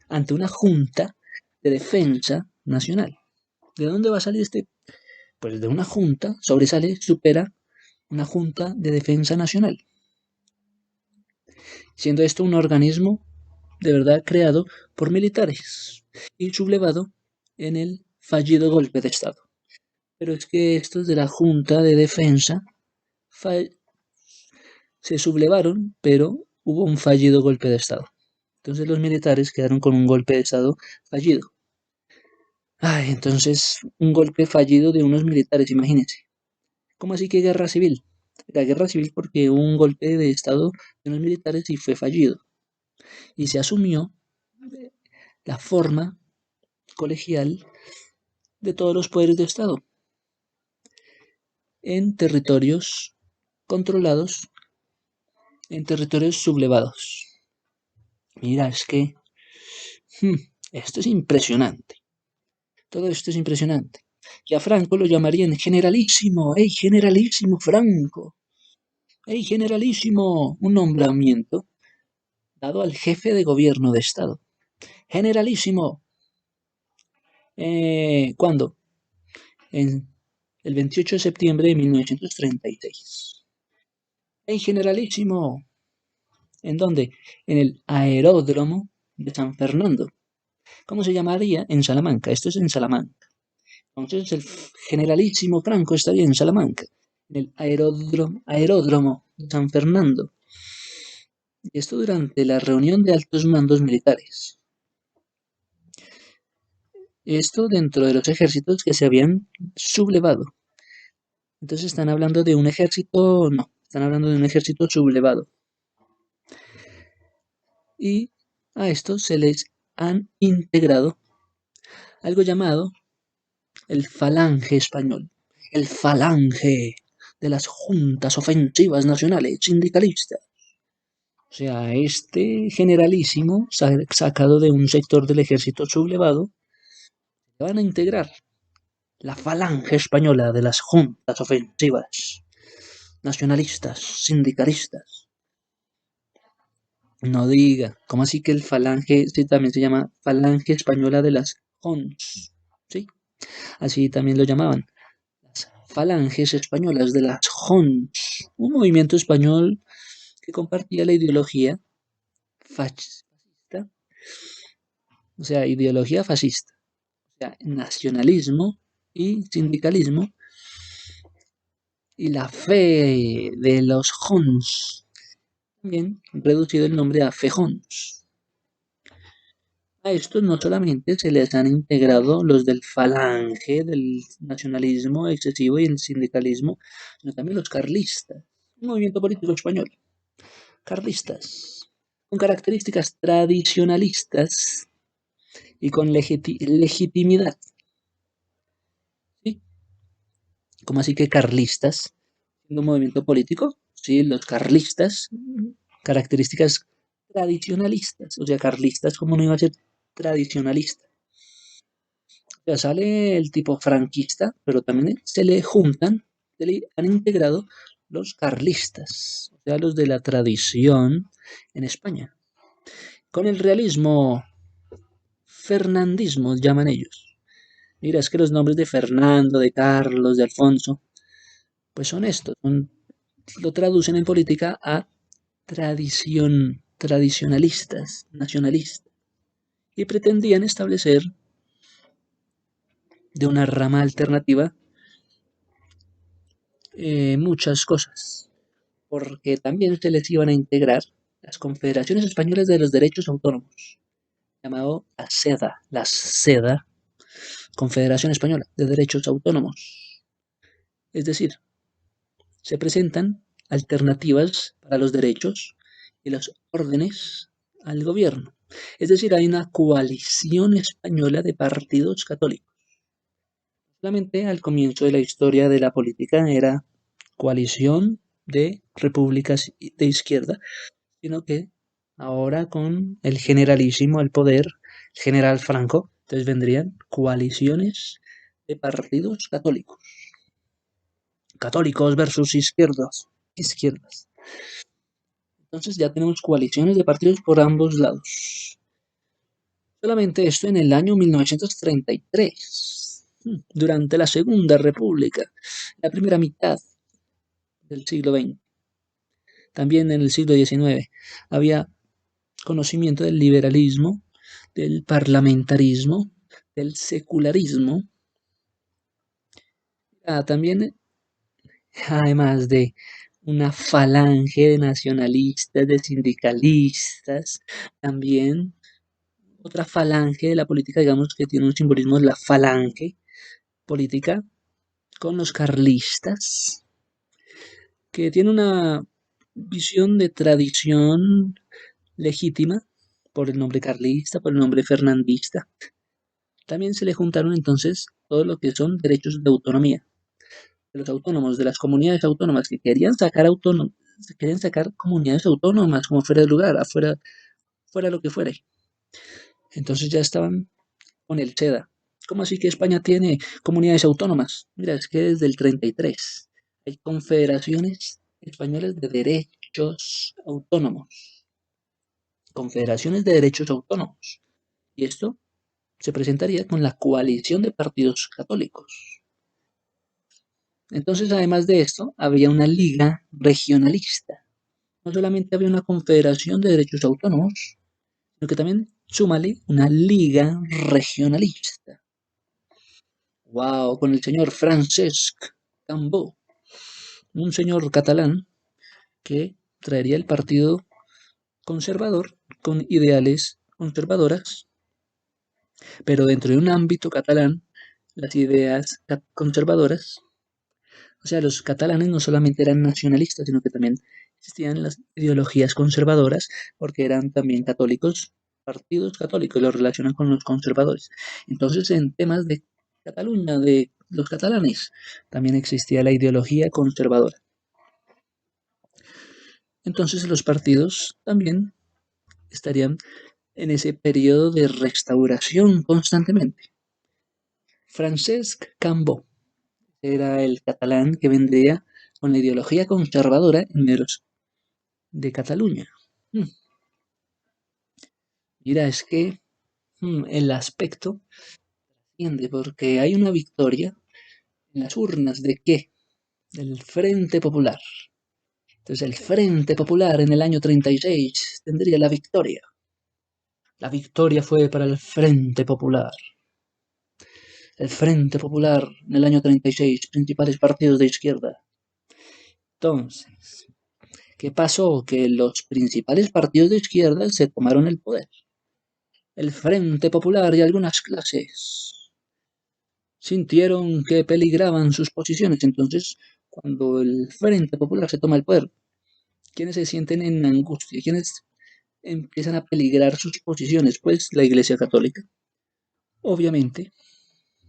[SPEAKER 2] ante una Junta de Defensa Nacional. ¿De dónde va a salir este? Pues de una Junta, sobresale, supera una Junta de Defensa Nacional. Siendo esto un organismo de verdad creado por militares y sublevado en el fallido golpe de Estado. Pero es que estos de la Junta de Defensa se sublevaron, pero hubo un fallido golpe de Estado. Entonces los militares quedaron con un golpe de Estado fallido. Ay, entonces un golpe fallido de unos militares, imagínense. ¿Cómo así que guerra civil? La guerra civil porque hubo un golpe de Estado de unos militares y fue fallido. Y se asumió la forma colegial de todos los poderes de Estado en territorios controlados, en territorios sublevados. Mira, es que esto es impresionante. Todo esto es impresionante. Y a Franco lo llamarían generalísimo. ¡Ey, generalísimo Franco! ¡Ey, generalísimo! Un nombramiento dado al jefe de gobierno de Estado. Generalísimo. ¿Cuándo? En el 28 de septiembre de 1936. En Generalísimo. ¿En dónde? En el aeródromo de San Fernando. ¿Cómo se llamaría? En Salamanca. Esto es en Salamanca. Entonces el generalísimo Franco estaría en Salamanca, en el aeródromo de San Fernando. Y esto durante la reunión de altos mandos militares. Esto dentro de los ejércitos que se habían sublevado. Entonces están hablando de un ejército, no, están hablando de un ejército sublevado. Y a estos se les han integrado algo llamado el Falange español. El Falange de las juntas ofensivas nacionales sindicalistas. O sea, este generalísimo sacado de un sector del ejército sublevado, van a integrar la falange española de las juntas ofensivas nacionalistas, sindicalistas. No diga, ¿cómo así que el falange también se llama falange española de las JONS? ¿Sí? Así también lo llamaban. Las falanges españolas de las JONS. Un movimiento español que compartía la ideología fascista, o sea, ideología fascista, o sea, nacionalismo y sindicalismo, y la fe de los Jons, también reducido el nombre a Fejons. A estos no solamente se les han integrado los del falange, del nacionalismo excesivo y el sindicalismo, sino también los carlistas, un movimiento político español. Carlistas, con características tradicionalistas y con legitimidad. ¿Sí? ¿Cómo así que carlistas? ¿Un movimiento político? Sí, los carlistas, características tradicionalistas. O sea, carlistas, ¿cómo no iba a ser tradicionalista? O sea, sale el tipo franquista, pero también se le juntan, se le han integrado los carlistas, o sea, los de la tradición en España. Con el realismo, fernandismo llaman ellos. Mira, es que los nombres de Fernando, de Carlos, de Alfonso, pues son estos, lo traducen en política a tradicionalistas, nacionalistas, y pretendían establecer de una rama alternativa muchas cosas, porque también se les iban a integrar las confederaciones españolas de los derechos autónomos, llamado la SEDA, Confederación Española de Derechos Autónomos. Es decir, se presentan alternativas para los derechos y las órdenes al gobierno. Es decir, hay una coalición española de partidos católicos. Solamente al comienzo de la historia de la política era coalición de repúblicas de izquierda, sino que ahora con el generalísimo al poder, el general Franco, entonces vendrían coaliciones de partidos católicos. Católicos versus izquierdas. Entonces ya tenemos coaliciones de partidos por ambos lados. Solamente esto en el año 1933, durante la Segunda República, la primera mitad del siglo XX. También en el siglo XIX había conocimiento del liberalismo, del parlamentarismo, del secularismo. También, además de una falange de nacionalistas, de sindicalistas, también otra falange de la política, digamos que tiene un simbolismo, de la falange política con los carlistas, que tiene una visión de tradición legítima por el nombre carlista, por el nombre fernandista. También se le juntaron entonces todo lo que son derechos de autonomía de los autónomos, de las comunidades autónomas que querían sacar comunidades autónomas como fuera de lugar, afuera, fuera lo que fuera. Entonces ya estaban con el SEDA. ¿Cómo así que España tiene comunidades autónomas? Mira, es que desde el 33 hay confederaciones españolas de derechos autónomos. confederaciones de derechos autónomos. Y esto se presentaría con la coalición de partidos católicos. Entonces, además de esto, habría una liga regionalista. No solamente había una confederación de derechos autónomos, sino que también, súmale, una liga regionalista. ¡Wow! Con el señor Francesc Cambó, un señor catalán que traería el partido conservador con ideales conservadoras, pero dentro de un ámbito catalán, las ideas conservadoras, o sea, los catalanes no solamente eran nacionalistas, sino que también existían las ideologías conservadoras, porque eran también católicos, partidos católicos, lo relacionan con los conservadores. Entonces, en temas de Cataluña, de los catalanes, también existía la ideología conservadora. Entonces, los partidos también estarían en ese periodo de restauración constantemente. Francesc Cambó era el catalán que vendría con la ideología conservadora en meros de Cataluña. Mira, es que el aspecto trasciende porque hay una victoria en las urnas de qué? Del Frente Popular. Entonces el Frente Popular en el año 36 tendría la victoria. La victoria fue para el Frente Popular. El Frente Popular en el año 36, principales partidos de izquierda. Entonces, ¿qué pasó? Que los principales partidos de izquierda se tomaron el poder. El Frente Popular y algunas clases sintieron que peligraban sus posiciones. Entonces, cuando el Frente Popular se toma el poder, ¿quiénes se sienten en angustia? ¿Quiénes empiezan a peligrar sus posiciones? Pues la Iglesia Católica. Obviamente,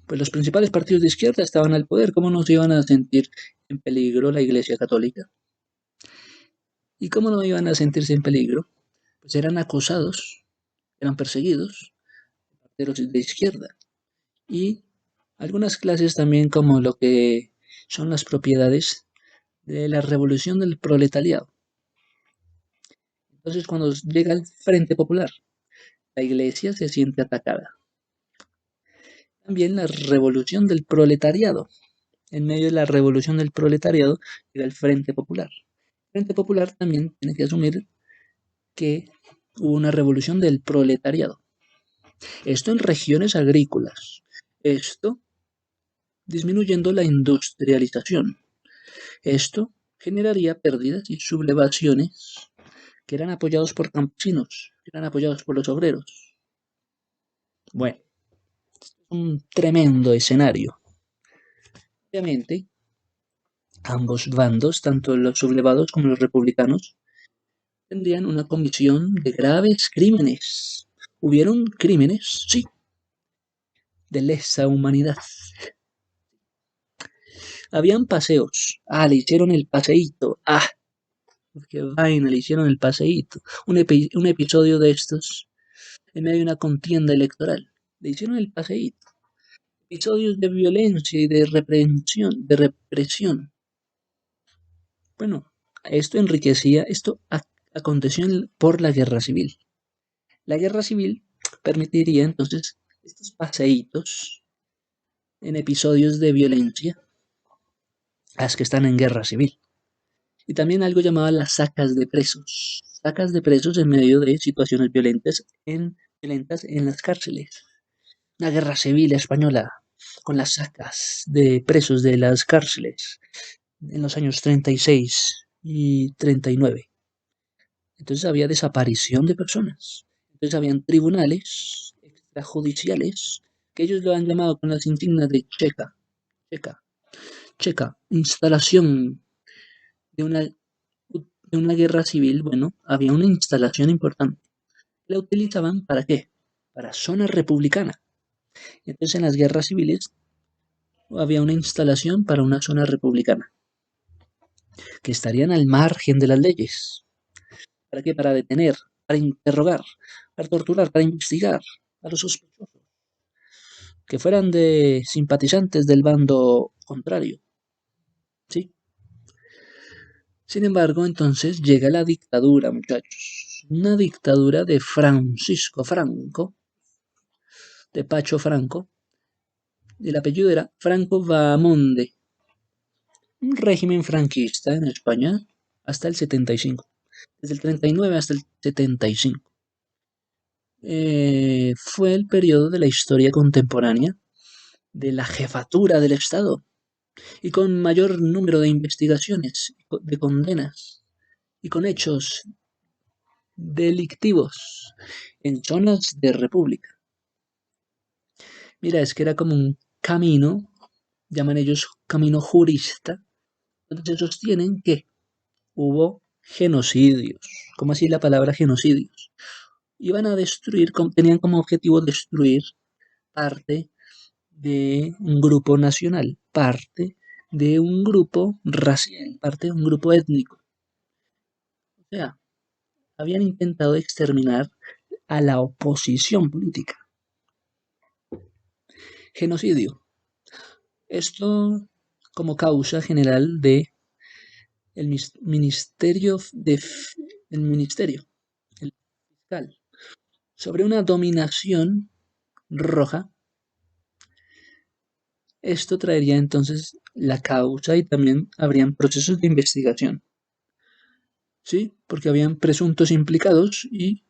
[SPEAKER 2] pues los principales partidos de izquierda estaban al poder. ¿Cómo no se iban a sentir en peligro la Iglesia Católica? ¿Y cómo no iban a sentirse en peligro? Pues eran acosados, eran perseguidos de los de izquierda. Y algunas clases también como lo que son las propiedades de la revolución del proletariado. Entonces cuando llega el Frente Popular, la iglesia se siente atacada. También la revolución del proletariado. En medio de la revolución del proletariado llega el Frente Popular. El Frente Popular también tiene que asumir que hubo una revolución del proletariado. Esto en regiones agrícolas. Esto disminuyendo la industrialización. Esto generaría pérdidas y sublevaciones que eran apoyados por campesinos, que eran apoyados por los obreros. Bueno, un tremendo escenario. Obviamente, ambos bandos, tanto los sublevados como los republicanos, tendrían una comisión de graves crímenes. ¿Hubieron crímenes? Sí, de lesa humanidad. Habían paseos. Le hicieron el paseíto. Qué vaina, le hicieron el paseíto. Un episodio de estos en medio de una contienda electoral. Le hicieron el paseíto. Episodios de violencia y de represión. Bueno, esto aconteció por la guerra civil. La guerra civil permitiría entonces estos paseítos en episodios de violencia a las que están en guerra civil. Y también algo llamado las sacas de presos. Sacas de presos en medio de situaciones violentas en las cárceles. Una guerra civil española con las sacas de presos de las cárceles en los años 36 y 39. Entonces había desaparición de personas. Entonces habían tribunales extrajudiciales que ellos lo han llamado con las insignias de checa, instalación de una guerra civil. Bueno, había una instalación importante. ¿La utilizaban para qué? Para zona republicana. Entonces en las guerras civiles había una instalación para una zona republicana, que estarían al margen de las leyes. ¿Para qué? Para detener, para interrogar, para torturar, para investigar a los sospechosos, que fueran de simpatizantes del bando contrario. ¿Sí? Sin embargo, entonces llega la dictadura, muchachos. una dictadura de Francisco Franco, de Pacho Franco. El apellido era Franco Bahamonde. Un régimen franquista en España hasta el 75. Desde el 39 hasta el 75. Fue el periodo de la historia contemporánea de la jefatura del Estado y con mayor número de investigaciones, de condenas y con hechos delictivos en zonas de república. Mira, es que era como un camino, llaman ellos camino jurista, donde se sostienen que hubo genocidios. ¿Cómo así la palabra genocidios? Iban a destruir, tenían como objetivo destruir parte de un grupo nacional, parte de un grupo racial, parte de un grupo étnico. O sea, habían intentado exterminar a la oposición política. Genocidio. Esto como causa general de el ministerio el fiscal, sobre una dominación roja. Esto traería entonces la causa y también habrían procesos de investigación. ¿Sí? Porque habían presuntos implicados y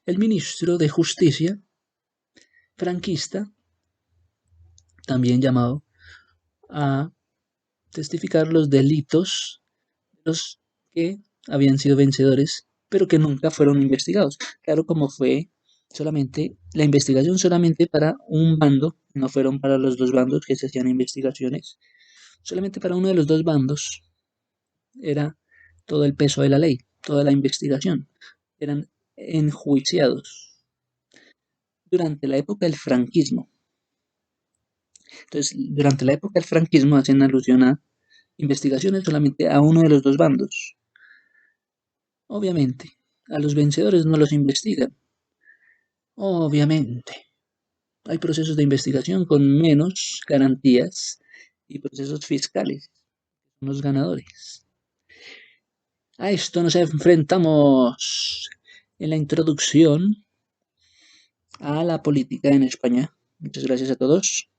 [SPEAKER 2] el ministro de Justicia franquista, también llamado a testificar los delitos de los que habían sido vencedores, pero que nunca fueron investigados. Claro, como fue solamente la investigación solamente para un bando, no fueron para los dos bandos que se hacían investigaciones, solamente para uno de los dos bandos era todo el peso de la ley, toda la investigación. Eran enjuiciados durante la época del franquismo. Entonces, durante la época del franquismo hacen alusión a investigaciones solamente a uno de los dos bandos. Obviamente, a los vencedores no los investigan. Obviamente, hay procesos de investigación con menos garantías y procesos fiscales. Son los ganadores. A esto nos enfrentamos en la introducción a la política en España. Muchas gracias a todos.